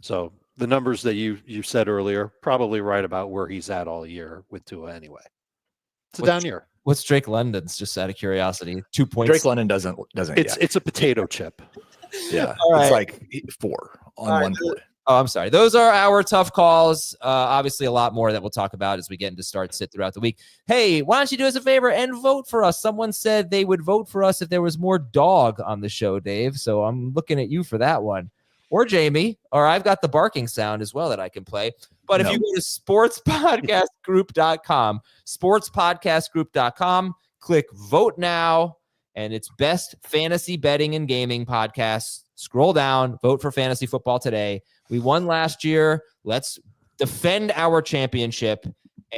So the numbers that you said earlier, probably right about where he's at all year with Tua anyway. It's a down year. What's Drake London's, just out of curiosity? 2 points. Drake London doesn't. It's a potato chip. Yeah, right. It's like 4 on one play. Oh, I'm sorry. Those are our tough calls. Obviously, a lot more that we'll talk about as we get into start sit throughout the week. Hey, why don't you do us a favor and vote for us? Someone said they would vote for us if there was more dog on the show, Dave. So I'm looking at you for that one. Or Jamie, or I've got the barking sound as well that I can play. But if you go to sportspodcastgroup.com, sportspodcastgroup.com, click vote now, and it's best fantasy betting and gaming podcast. Scroll down, vote for fantasy football today. We won last year. Let's defend our championship.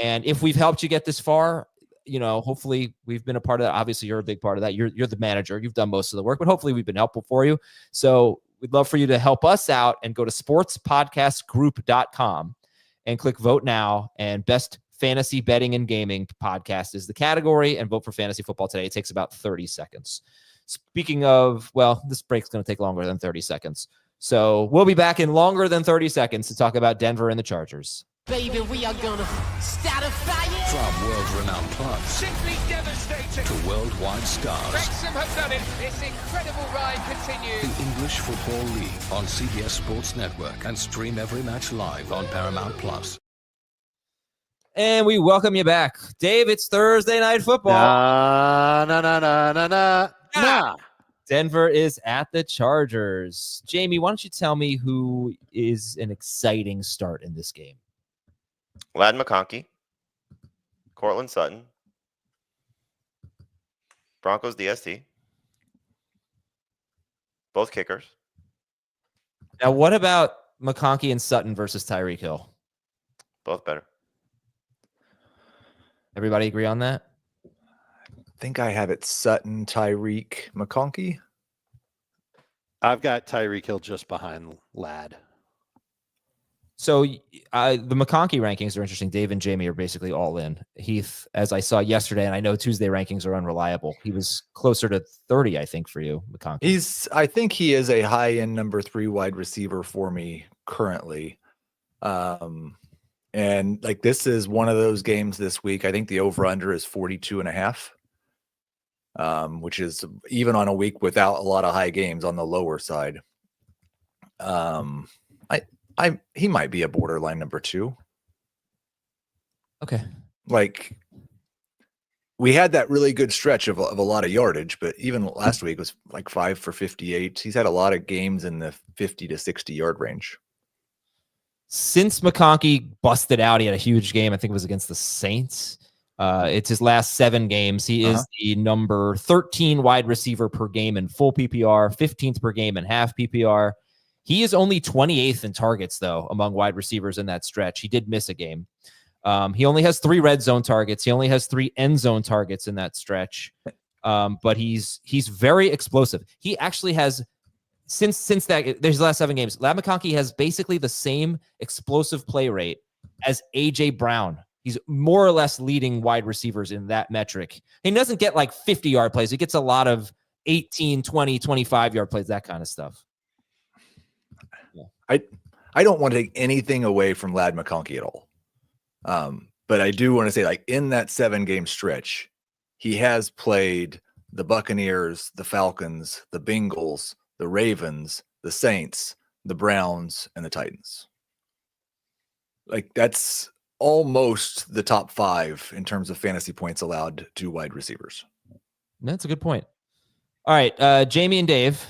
And if we've helped you get this far, hopefully we've been a part of that. Obviously, you're a big part of that. You're the manager. You've done most of the work, but hopefully we've been helpful for you. So we'd love for you to help us out and go to sportspodcastgroup.com and click vote now. And best fantasy betting and gaming podcast is the category, and vote for fantasy football today. It takes about 30 seconds. Speaking of, this break's going to take longer than 30 seconds. So we'll be back in longer than 30 seconds to talk about Denver and the Chargers. Baby, we are going to start a fire. From world-renowned clubs Simply devastating to worldwide stars. Wrexham have done it. This incredible ride continues. The English Football League on CBS Sports Network, and stream every match live on Paramount Plus. And we welcome you back. Dave, it's Thursday Night Football. Nah. Denver is at the Chargers. Jamie, why don't you tell me who is an exciting start in this game? Ladd McConkey, Cortland Sutton, Broncos DST, both kickers. Now, what about McConkey and Sutton versus Tyreek Hill? Both better. Everybody agree on that? I think I have it Sutton, Tyreek, McConkey. I've got Tyreek Hill just behind Ladd. So the McConkey rankings are interesting. Dave and Jamie are basically all in. Heath, as I saw yesterday, and I know Tuesday rankings are unreliable, he was closer to 30, I think, for you, McConkey. I think he is a high-end number 3 wide receiver for me currently. And like, this is one of those games this week. I think the over-under is 42.5, which is even on a week without a lot of high games on the lower side. He might be a borderline number 2. Okay. Like, we had that really good stretch of a lot of yardage, but even last week was like 5 for 58. He's had a lot of games in the 50 to 60 yard range. Since McConkey busted out, he had a huge game. I think it was against the Saints. It's his last 7 games. He is the number 13 wide receiver per game in full PPR, 15th per game in half PPR. He is only 28th in targets, though, among wide receivers in that stretch. He did miss a game. He only has 3 red zone targets. He only has 3 end zone targets in that stretch. But he's very explosive. He actually has, since there's the last 7 games, Ladd McConkey has basically the same explosive play rate as A.J. Brown. He's more or less leading wide receivers in that metric. He doesn't get like 50-yard plays. He gets a lot of 18, 20, 25-yard plays, that kind of stuff. I I don't want to take anything away from Ladd McConkey at all. But I do want to say, like, in that 7-game stretch, he has played the Buccaneers, the Falcons, the Bengals, the Ravens, the Saints, the Browns, and the Titans. Like, that's almost the top 5 in terms of fantasy points allowed to wide receivers. That's a good point. All right, Jamie and Dave,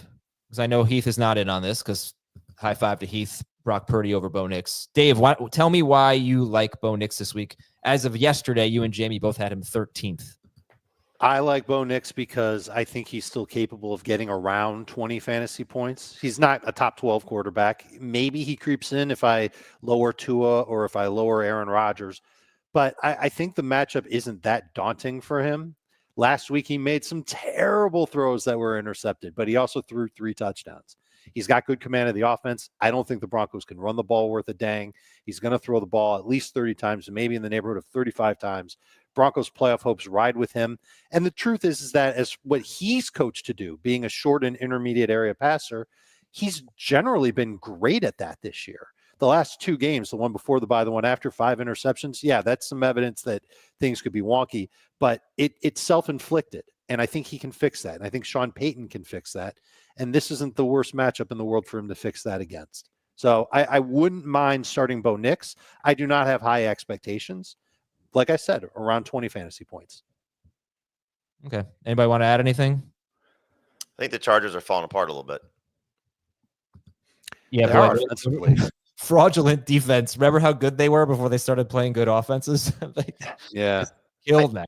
because I know Heath is not in on this, because high five to Heath, Brock Purdy over Bo Nix. Dave, tell me why you like Bo Nix this week. As of yesterday, you and Jamie both had him 13th. I like Bo Nix because I think he's still capable of getting around 20 fantasy points. He's not a top 12 quarterback. Maybe he creeps in if I lower Tua or if I lower Aaron Rodgers. But I think the matchup isn't that daunting for him. Last week, he made some terrible throws that were intercepted, but he also threw 3 touchdowns. He's got good command of the offense. I don't think the Broncos can run the ball worth a dang. He's going to throw the ball at least 30 times, maybe in the neighborhood of 35 times. Broncos playoff hopes ride with him. And the truth is that as what he's coached to do, being a short and intermediate area passer, he's generally been great at that this year. The last 2 games, the one before the bye, the one after, 5 interceptions. Yeah, that's some evidence that things could be wonky, but it's self-inflicted. And I think he can fix that. And I think Sean Payton can fix that. And this isn't the worst matchup in the world for him to fix that against. So I wouldn't mind starting Bo Nix. I do not have high expectations. Like I said, around 20 fantasy points. Okay. Anybody want to add anything? I think the Chargers are falling apart a little bit. Yeah, They are offensively. Fraudulent defense. Remember how good they were before they started playing good offenses? Yeah. Killed now.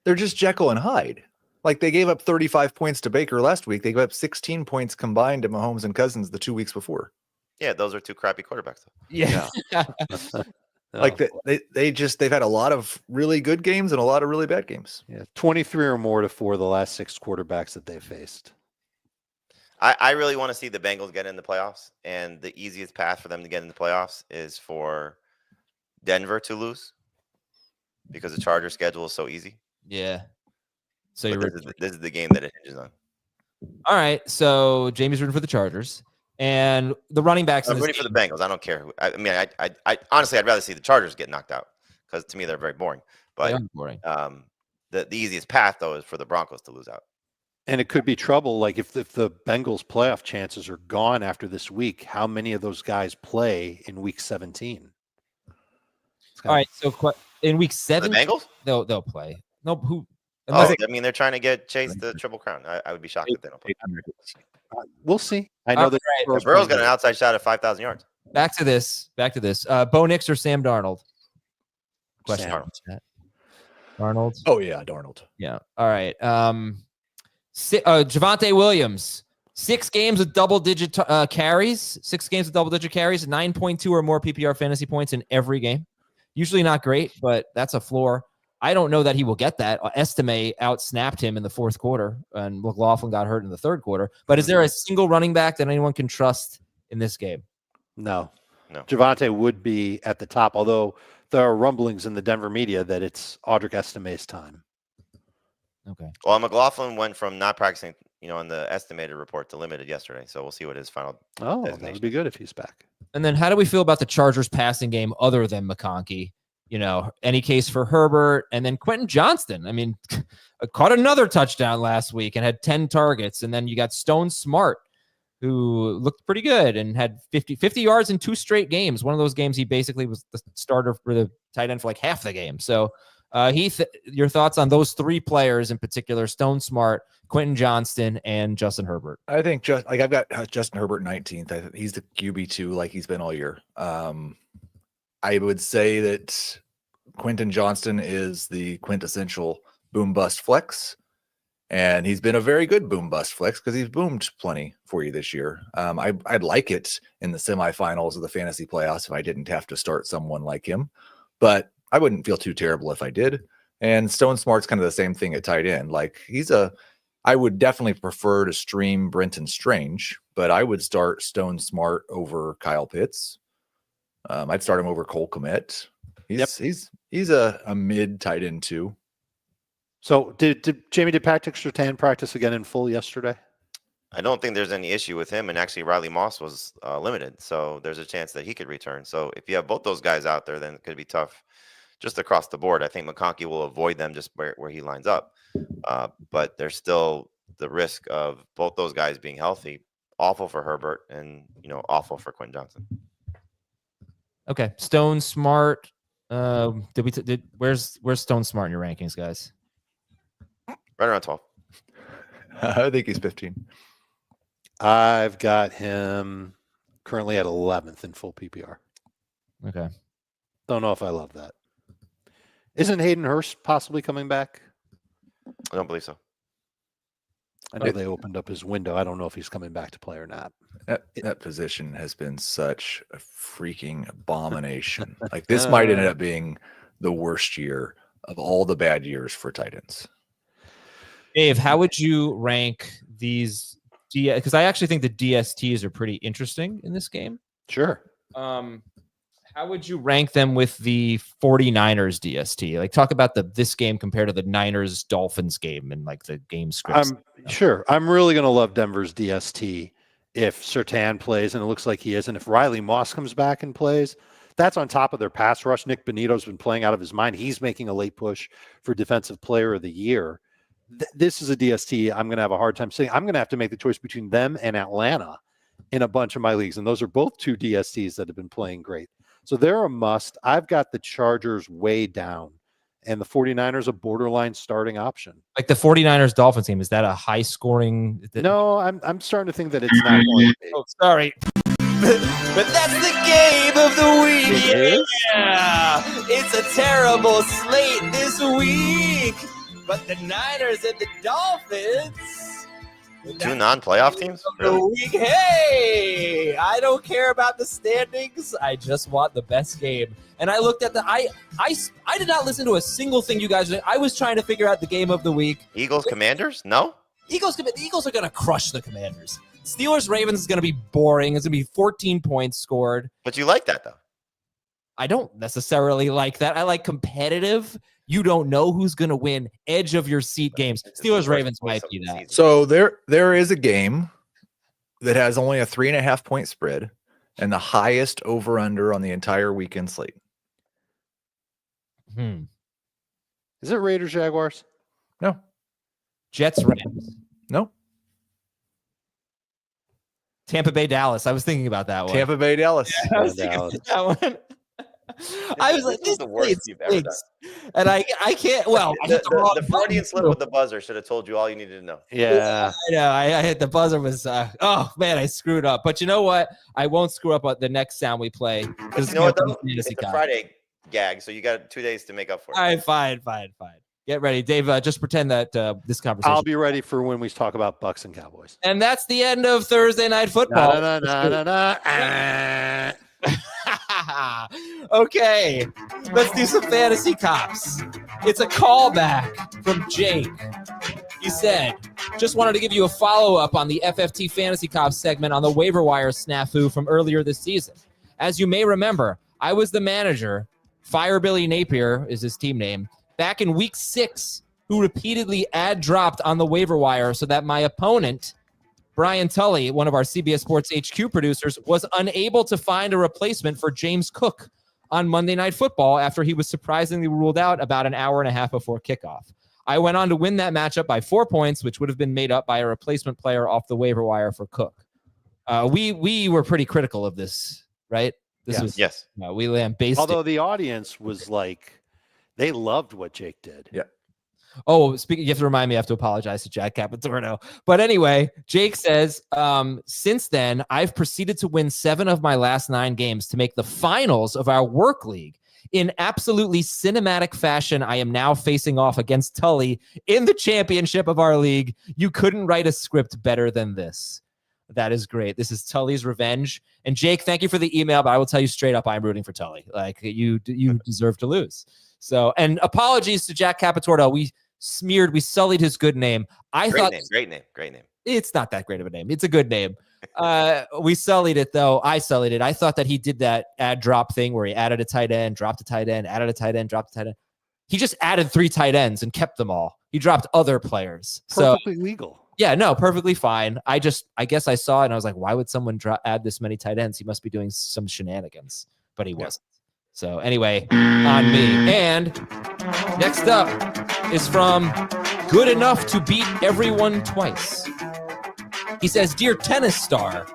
They're just Jekyll and Hyde. Like, they gave up 35 points to Baker last week. They gave up 16 points combined to Mahomes and Cousins the 2 weeks before. Yeah, those are 2 crappy quarterbacks. Yeah. Like, they've had a lot of really good games and a lot of really bad games. Yeah, 23 or more to 4 of the last 6 quarterbacks that they've faced. I really want to see the Bengals get in the playoffs, and the easiest path for them to get in the playoffs is for Denver to lose because the Chargers schedule is so easy. Yeah. So this is the game that it hinges on. All right. So Jamie's rooting for the Chargers, and the running backs. I'm rooting for the Bengals. I don't care. I mean, I honestly, I'd rather see the Chargers get knocked out because to me they're very boring. But they are boring. The easiest path though is for the Broncos to lose out. And it could be trouble. Like if the Bengals playoff chances are gone after this week, how many of those guys play in week 17? All right. So in week 7, The Bengals? they'll play. No, who? I mean, they're trying to chase the Triple Crown. I would be shocked if they don't play. We'll see. I know that Burrow's got an outside shot at 5,000 yards. Back to this. Bo Nix or Sam Darnold? Question. Darnold. Oh, yeah, Darnold. Yeah. All right. Javonte Williams. 6 games with double-digit carries. 6 games with double-digit carries. 9.2 or more PPR fantasy points in every game. Usually not great, but that's a floor. I don't know that he will get that. Estime out-snapped him in the 4th quarter, and McLaughlin got hurt in the 3rd quarter. But is there a single running back that anyone can trust in this game? No. Javonte would be at the top, although there are rumblings in the Denver media that it's Audric Estime's time. Okay. Well, McLaughlin went from not practicing, in the estimated report to limited yesterday. So we'll see what his final. Oh, that would be good if he's back. And then how do we feel about the Chargers passing game other than McConkey? Any case for Herbert, and then Quentin Johnston. I mean, caught another touchdown last week and had 10 targets. And then you got Stone Smart, who looked pretty good and had 50 yards in 2 straight games. One of those games, he basically was the starter for the tight end for like half the game. So Heath, your thoughts on those 3 players in particular, Stone Smart, Quentin Johnston, and Justin Herbert? I think I've got Justin Herbert 19th. I think he's the QB2 like he's been all year. I would say that Quentin Johnston is the quintessential boom bust flex, and he's been a very good boom bust flex because he's boomed plenty for you this year. I'd like it in the semifinals of the fantasy playoffs if I didn't have to start someone like him, but I wouldn't feel too terrible if I did. And Stone Smart's kind of the same thing at tight end. Like I would definitely prefer to stream Brenton Strange, but I would start Stone Smart over Kyle Pitts. I'd start him over Cole Kmet. He's a mid tight end too. So did Patrick Surtain practice again in full yesterday? I don't think there's any issue with him. And actually, Riley Moss was limited, so there's a chance that he could return. So if you have both those guys out there, then it could be tough just across the board. I think McConkey will avoid them just where he lines up. But there's still the risk of both those guys being healthy. Awful for Herbert and, awful for Quentin Johnson. Okay. Stone Smart. Where's Stone Smart in your rankings, guys? Right around 12. I think he's 15. I've got him currently at 11th in full PPR. Okay. Don't know if I love that. Isn't Hayden Hurst possibly coming back? I don't believe so. I know they opened up his window. I don't know if he's coming back to play or not. That position has been such a freaking abomination. Like this might end up being the worst year of all the bad years for tight ends. Dave, how would you rank these? Because I actually think the DSTs are pretty interesting in this game. Sure. How would you rank them with the 49ers DST? Like, talk about this game compared to the Niners Dolphins game and like the game scripts. Sure. I'm really going to love Denver's DST if Surtain plays, and it looks like he is. And if Riley Moss comes back and plays, that's on top of their pass rush. Nick Benito's been playing out of his mind. He's making a late push for Defensive Player of the Year. This is a DST I'm going to have a hard time saying. I'm going to have to make the choice between them and Atlanta in a bunch of my leagues. And those are both two DSTs that have been playing great. So they're a must. I've got the Chargers way down and the 49ers a borderline starting option. Like the 49ers Dolphins game, is that a high scoring? No, I'm starting to think that it's not going to be. Oh, sorry. But that's the game of the week. Yeah. It's a terrible slate this week. But the Niners and the Dolphins. Two non-playoff teams? Really? Hey, I don't care about the standings. I just want the best game. And I looked at I did not listen to a single thing you guys did. I was trying to figure out the game of the week. Eagles Commanders? No? The Eagles are going to crush the Commanders. Steelers Ravens is going to be boring. It's going to be 14 points scored. But you like that, though. I don't necessarily like that. I like competitive. You don't know who's going to win. Edge of your seat games. Steelers Ravens might be that. So there is a game that has only a 3.5 point spread and the highest over under on the entire weekend slate. Is it Raiders Jaguars? No. Jets Rams. No. Tampa Bay Dallas. I was thinking about that one. Tampa Bay Dallas. Yeah, I was thinking about that one. I was like, this is the worst you've ever done. And I can't. Well, the Freudian slip with the buzzer should have told you all you needed to know. Yeah, I know. I hit the buzzer. Was oh man, I screwed up. But you know what? I won't screw up the next sound we play. You know what? Though? It's a Friday gag, so you got 2 days to make up for it. All right, fine. Get ready, Dave. Just pretend that this conversation. I'll be ready for when we talk about Bucks and Cowboys. And that's the end of Thursday Night Football. Okay, let's do some fantasy cops. It's a callback from Jake. He said, just wanted to give you a follow-up on the FFT Fantasy Cops segment on the waiver wire snafu from earlier this season. As you may remember, I was the manager, Fire Billy Napier is his team name, back in week 6, who repeatedly ad dropped on the waiver wire so that my opponent, Brian Tully, one of our CBS Sports HQ producers, was unable to find a replacement for James Cook on Monday Night Football after he was surprisingly ruled out about an hour and a half before kickoff. I went on to win that matchup by 4 points, which would have been made up by a replacement player off the waiver wire for Cook. We were pretty critical of this, right? Yes. We lambasted. Although the audience was like, they loved what Jake did. Yeah. Oh, you have to remind me, I have to apologize to Jack Capitorno. But anyway, Jake says, since then, I've proceeded to win 7 of my last 9 games to make the finals of our work league. In absolutely cinematic fashion, I am now facing off against Tully in the championship of our league. You couldn't write a script better than this. That is great. This is Tully's revenge. And Jake, thank you for the email, but I will tell you straight up, I'm rooting for Tully. Like, you deserve to lose. So, and apologies to Jack Capitorno. We sullied his good name. Great name. It's not that great of a name. It's a good name. We sullied it though. I sullied it. I thought that he did that add drop thing where he added a tight end, dropped a tight end, added a tight end, dropped a tight end. He just added 3 tight ends and kept them all. He dropped other players. Perfectly legal. Yeah, no, perfectly fine. I guess I saw it and I was like, why would someone add this many tight ends? He must be doing some shenanigans, but he wasn't. So anyway, on me. And next up is from Good Enough to Beat Everyone Twice. He says, Dear tennis star,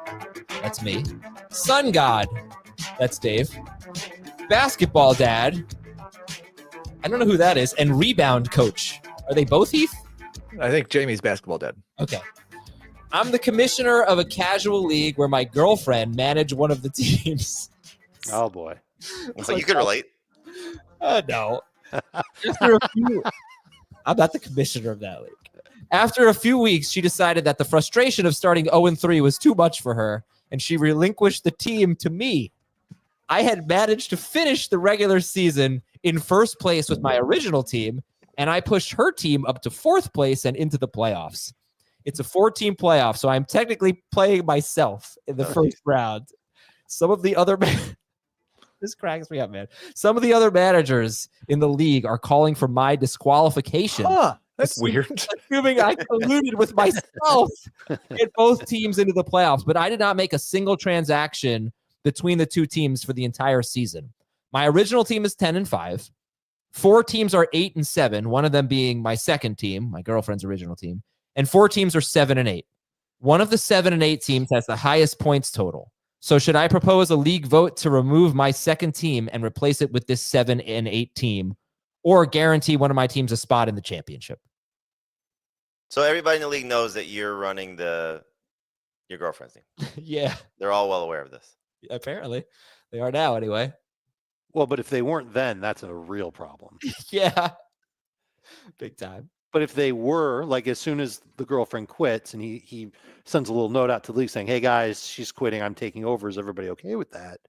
that's me. Sun God, that's Dave. Basketball dad, I don't know who that is. And rebound coach. Are they both Heath? I think Jamie's basketball dad. Okay. I'm the commissioner of a casual league where my girlfriend managed one of the teams. Oh, boy. So you could relate. No. I'm not the commissioner of that league. After a few weeks, she decided that the frustration of starting 0-3 was too much for her, and she relinquished the team to me. I had managed to finish the regular season in first place with my original team, and I pushed her team up to fourth place and into the playoffs. It's a 4-team playoff, so I'm technically playing myself in the first round. Some of the other this cracks me up, man. Some of the other managers in the league are calling for my disqualification. That's weird. Assuming I colluded with myself to get both teams into the playoffs, but I did not make a single transaction between the two teams for the entire season. My original team is 10-5. 4 teams are 8-7, one of them being my second team, my girlfriend's original team, and 4 teams are 7-8. One of the 7 and 8 teams has the highest points total. So should I propose a league vote to remove my second team and replace it with this 7 and 8 team, or guarantee one of my teams a spot in the championship? So everybody in the league knows that you're running your girlfriend's team. Yeah, They're all well aware of this. apparently. They are now, anyway. Well, but if they weren't then, that's a real problem. Yeah. Big time. But if they were, like as soon as the girlfriend quits and he sends a little note out to the league saying, hey, guys, she's quitting, I'm taking over. Is everybody okay with that?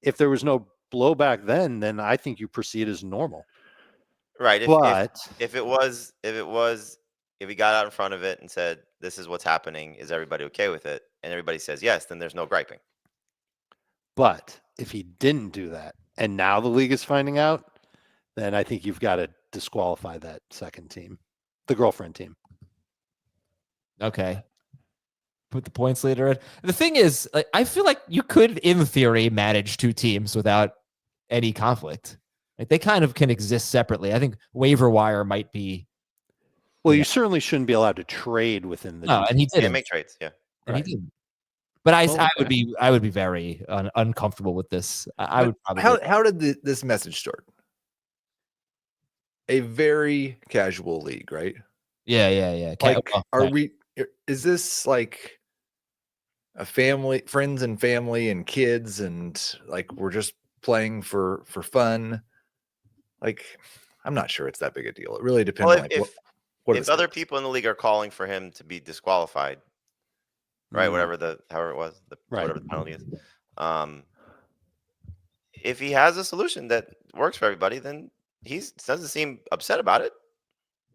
If there was no blowback then I think you proceed as normal. Right. If he got out in front of it and said, this is what's happening, is everybody okay with it? And everybody says yes, then there's no griping. But if he didn't do that and now the league is finding out, then I think you've got to disqualify that second team, the girlfriend team. Okay. Put the points leader in. The thing is, like, I feel like you could, in theory, manage 2 teams without any conflict. Like, they kind of can exist separately. I think waiver wire might be. Well, you certainly shouldn't be allowed to trade within the. No, and he didn't. Yeah, make trades. Yeah. And he didn't. But I would be very uncomfortable with this. I would probably. How did this message start? A very casual league, right? Yeah. Like, is this like a family, friends and family and kids, and like we're just playing for fun? Like, I'm not sure it's that big a deal. It really depends. Well, on if other people in the league are calling for him to be disqualified, right? Whatever it was, whatever the penalty is. If he has a solution that works for everybody, then he doesn't seem upset about it.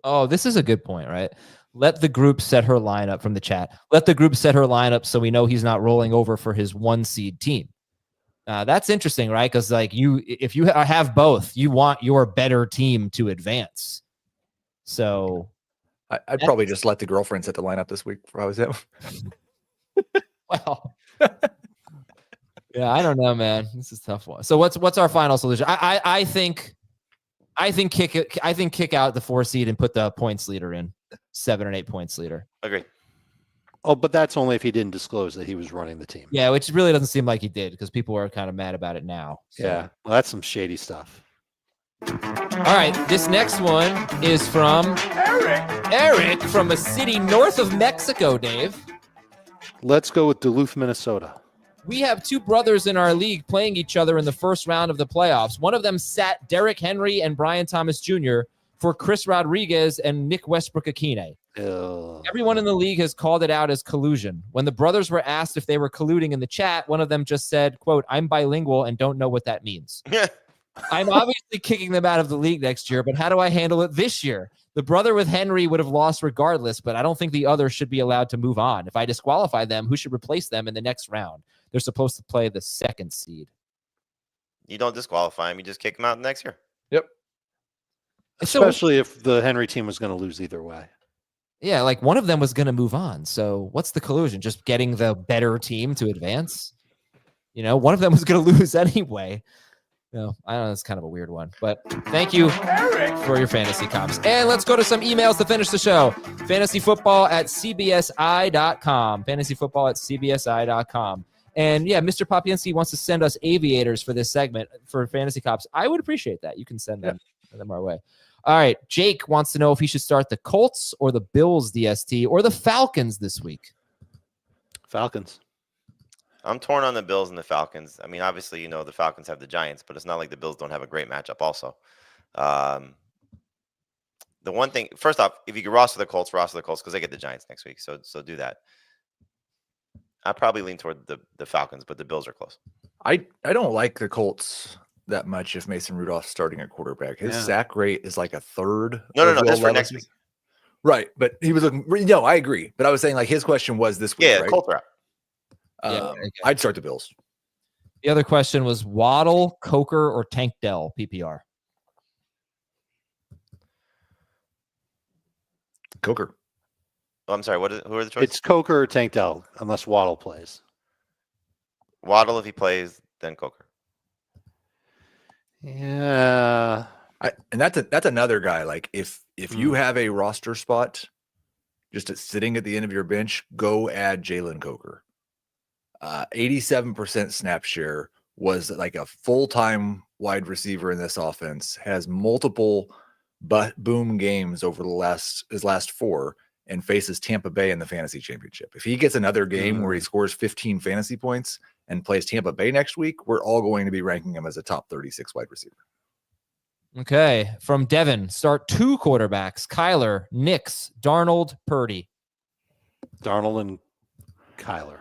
Oh, this is a good point, right? Let the group set her lineup from the chat. Let the group set her lineup so we know he's not rolling over for his 1-seed team. That's interesting, right? Because like if you have both, you want your better team to advance. So I'd probably just let the girlfriend set the lineup this week if I was him. Well, yeah, I don't know, man. This is a tough one. So what's our final solution? I think kick out the 4 seed and put the points leader in, 7 and 8 points leader. Agree. Oh, but that's only if he didn't disclose that he was running the team. Yeah, which really doesn't seem like he did because people are kind of mad about it now. So. Yeah, well, that's some shady stuff. All right, this next one is from Eric from a city north of Mexico, Dave. Let's go with Duluth, Minnesota. We have 2 brothers in our league playing each other in the first round of the playoffs. One of them sat Derrick Henry and Brian Thomas Jr. for Chris Rodriguez and Nick Westbrook-Akine. Everyone in the league has called it out as collusion. When the brothers were asked if they were colluding in the chat, one of them just said, quote, I'm bilingual and don't know what that means. I'm obviously kicking them out of the league next year, but how do I handle it this year? The brother with Henry would have lost regardless, but I don't think the other should be allowed to move on. If I disqualify them, who should replace them in the next round? They're supposed to play the 2nd seed. You don't disqualify him. You just kick him out next year. Yep. Especially if the Henry team was going to lose either way. Yeah, like one of them was going to move on. So what's the collusion? Just getting the better team to advance? One of them was going to lose anyway. I don't know. It's kind of a weird one, but thank you for your fantasy comps. And let's go to some emails to finish the show. Fantasyfootball@cbsi.com. Fantasyfootball@cbsi.com. And yeah, Mr. Papienski wants to send us aviators for this segment for fantasy cops. I would appreciate that. You can send them our way. All right. Jake wants to know if he should start the Colts or the Bills DST or the Falcons this week. Falcons. I'm torn on the Bills and the Falcons. I mean, obviously, the Falcons have the Giants, but it's not like the Bills don't have a great matchup also. The one thing, first off, if you could roster the Colts because they get the Giants next week. So do that. I probably lean toward the Falcons, but the Bills are close. I don't like the Colts that much if Mason Rudolph's starting at quarterback. His sack rate is like a third. No. That's for next week. Right. But he was looking, no, I agree. But I was saying like his question was this week. Yeah, right? Colts are out. I'd start the Bills. The other question was Waddle, Coker, or Tank Dell PPR. Coker. Oh, I'm sorry. Who are the choices? It's Coker or Tank Dell, unless Waddle plays. Waddle if he plays, then Coker. Yeah. And that's another guy. Like if you have a roster spot just sitting at the end of your bench, go add Jalen Coker. 87% snap share, was like a full-time wide receiver in this offense, has multiple boom games over his last 4, and faces Tampa Bay in the fantasy championship. If he gets another game where he scores 15 fantasy points and plays Tampa Bay next week, we're all going to be ranking him as a top 36 wide receiver. Okay. From Devin, start 2 quarterbacks, Kyler, Nix, Darnold, Purdy. Darnold and Kyler.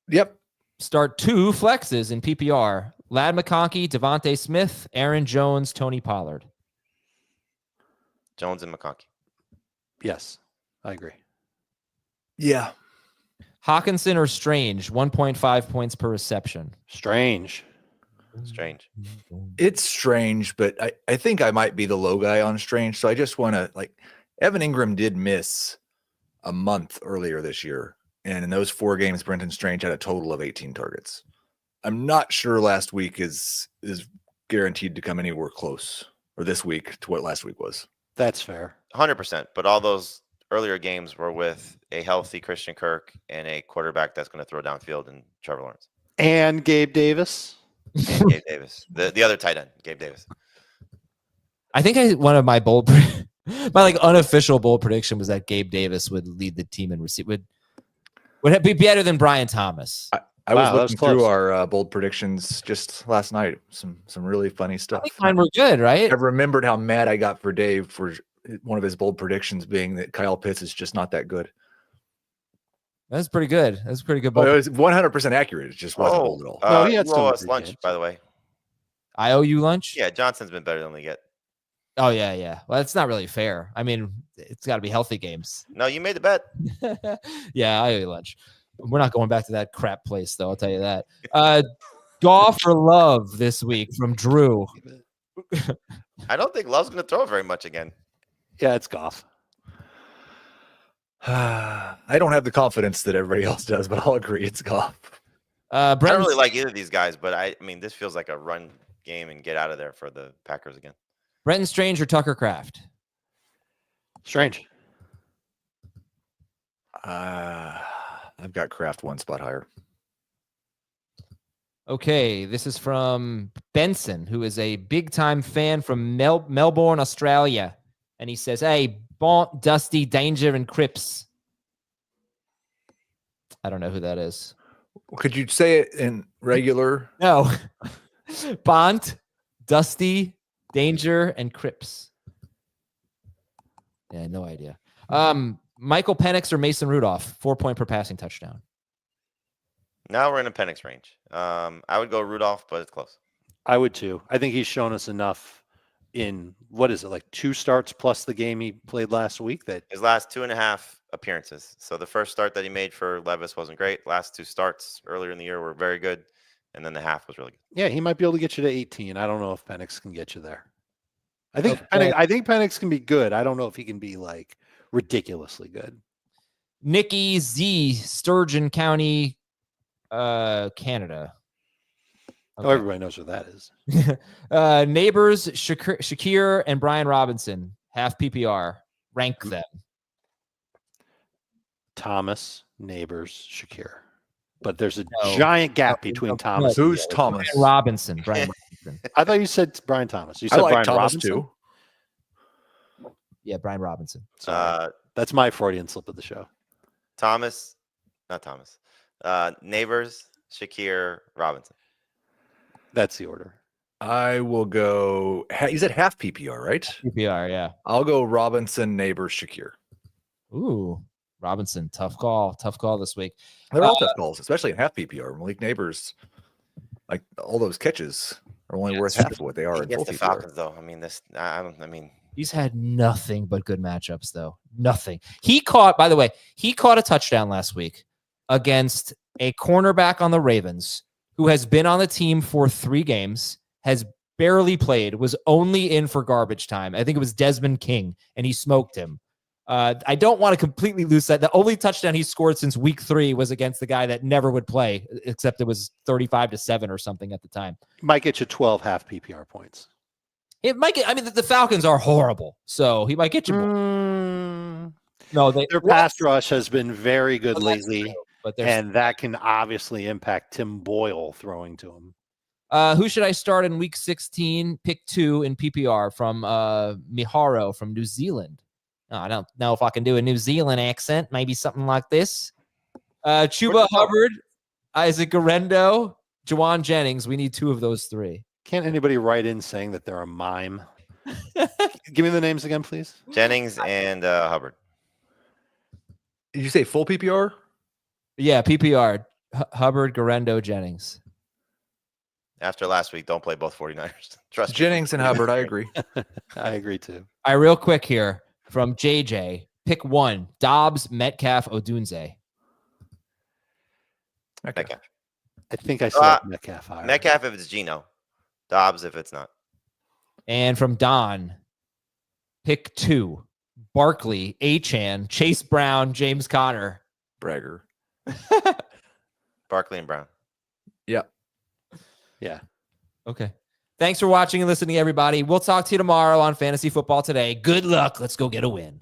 Yep. Start 2 flexes in PPR. Ladd McConkey, Devontae Smith, Aaron Jones, Tony Pollard. Jones and McConkey. Yes, I agree. Yeah. Hawkinson or Strange, 1.5 points per reception. Strange. It's Strange, but I think I might be the low guy on Strange. So I just want to, like, Evan Ingram did miss a month earlier this year. And in those 4 games, Brenton Strange had a total of 18 targets. I'm not sure last week is guaranteed to come anywhere close, or this week, to what last week was. That's fair. 100%. But all those earlier games were with a healthy Christian Kirk and a quarterback that's going to throw downfield in Trevor Lawrence. And Gabe Davis. And Gabe Davis. The other tight end, Gabe Davis. I think one of my unofficial bold prediction was that Gabe Davis would lead the team in receive. Would it be better than Brian Thomas? I was looking through our bold predictions just last night. Some really funny stuff. I think mine were good, right? I remembered how mad I got for Dave for one of his bold predictions being that Kyle Pitts is just not that good. That's pretty good. That's pretty good. Well, it was 100% accurate. It just wasn't bold at all. No, he had you owe us lunch, by the way. I owe you lunch? Yeah, Johnson's been better than we get. Oh, yeah. Well, it's not really fair. I mean, it's got to be healthy games. No, you made the bet. Yeah, I owe you lunch. We're not going back to that crap place, though. I'll tell you that. Goff or Love this week from Drew. I don't think Love's going to throw very much again. Yeah, it's Goff. I don't have the confidence that everybody else does, but I'll agree it's Goff. I don't really like either of these guys, but I mean, this feels like a run game and get out of there for the Packers again. Brenton Strange or Tucker Kraft? Strange. I've got Kraft 1 spot higher. Okay, this is from Benson, who is a big-time fan from Melbourne, Australia. And he says, hey, Bont, Dusty, Danger, and Crips. I don't know who that is. Could you say it in regular? No. Bont, Dusty, Danger, and Crips. Yeah, no idea. Michael Penix or Mason Rudolph, 4-point per passing touchdown. Now we're in a Penix range. I would go Rudolph, but it's close. I would too. I think he's shown us enough in, what is it, like 2 starts plus the game he played last week? That his last 2.5 appearances. So the first start that he made for Levis wasn't great. Last 2 starts earlier in the year were very good. And then the half was really good. Yeah, he might be able to get you to 18. I don't know if Penix can get you there. I think Penix can be good. I don't know if he can be like ridiculously good. Nikki Z, Sturgeon County, Canada. Oh, everybody knows what that is. Neighbors, Shakir, and Brian Robinson, half PPR. Rank them. Thomas, Neighbors, Shakir. But there's a giant gap between Thomas. Who's Thomas? Brian Robinson. I thought you said Brian Thomas. You said I like Brian Thomas Robinson too. Yeah, Brian Robinson. That's my Freudian slip of the show. Not Thomas. Neighbors, Shakir, Robinson. That's the order. I will go. You said half PPR, right? PPR, yeah. I'll go Robinson, Neighbors, Shakir. Ooh, Robinson, tough call this week. They're all tough calls, especially in half PPR. Malik Neighbors, like all those catches are only worth half of what they are in full the PPR. Falcons, though. I mean, He's had nothing but good matchups, though. Nothing. He caught a touchdown last week against a cornerback on the Ravens who has been on the team for 3 games, has barely played, was only in for garbage time. I think it was Desmond King, and he smoked him. I don't want to completely lose that. The only touchdown he scored since week 3 was against the guy that never would play, except it was 35-7 or something at the time. Might get you 12 half PPR points. It might get. I mean, the Falcons are horrible, so he might get you more. No, their pass rush has been very good lately, true, and that can obviously impact Tim Boyle throwing to him. Who should I start in week 16? Pick 2 in PPR from Miharo from New Zealand. Oh, I don't know if I can do a New Zealand accent. Maybe something like this. Chuba Hubbard, Isaac Garendo, Jawan Jennings. We need 2 of those 3. Can't anybody write in saying that they're a mime? Give me the names again, please. Jennings and Hubbard. Did you say full PPR? Yeah, PPR. Hubbard, Garendo, Jennings. After last week, don't play both 49ers. Trust me. Jennings and Hubbard, I agree. I agree too. All right, real quick here from JJ. Pick 1. Dobbs, Metcalf, Odunze. Metcalf. I think I said Metcalf. Metcalf if it's Geno. Dobbs if it's not. And from Don, pick 2. Barkley, Achane, Chase Brown, James Conner. Bragger. Barkley and Brown. Yep. Yeah. Okay. Thanks for watching and listening, everybody. We'll talk to you tomorrow on Fantasy Football Today. Good luck. Let's go get a win.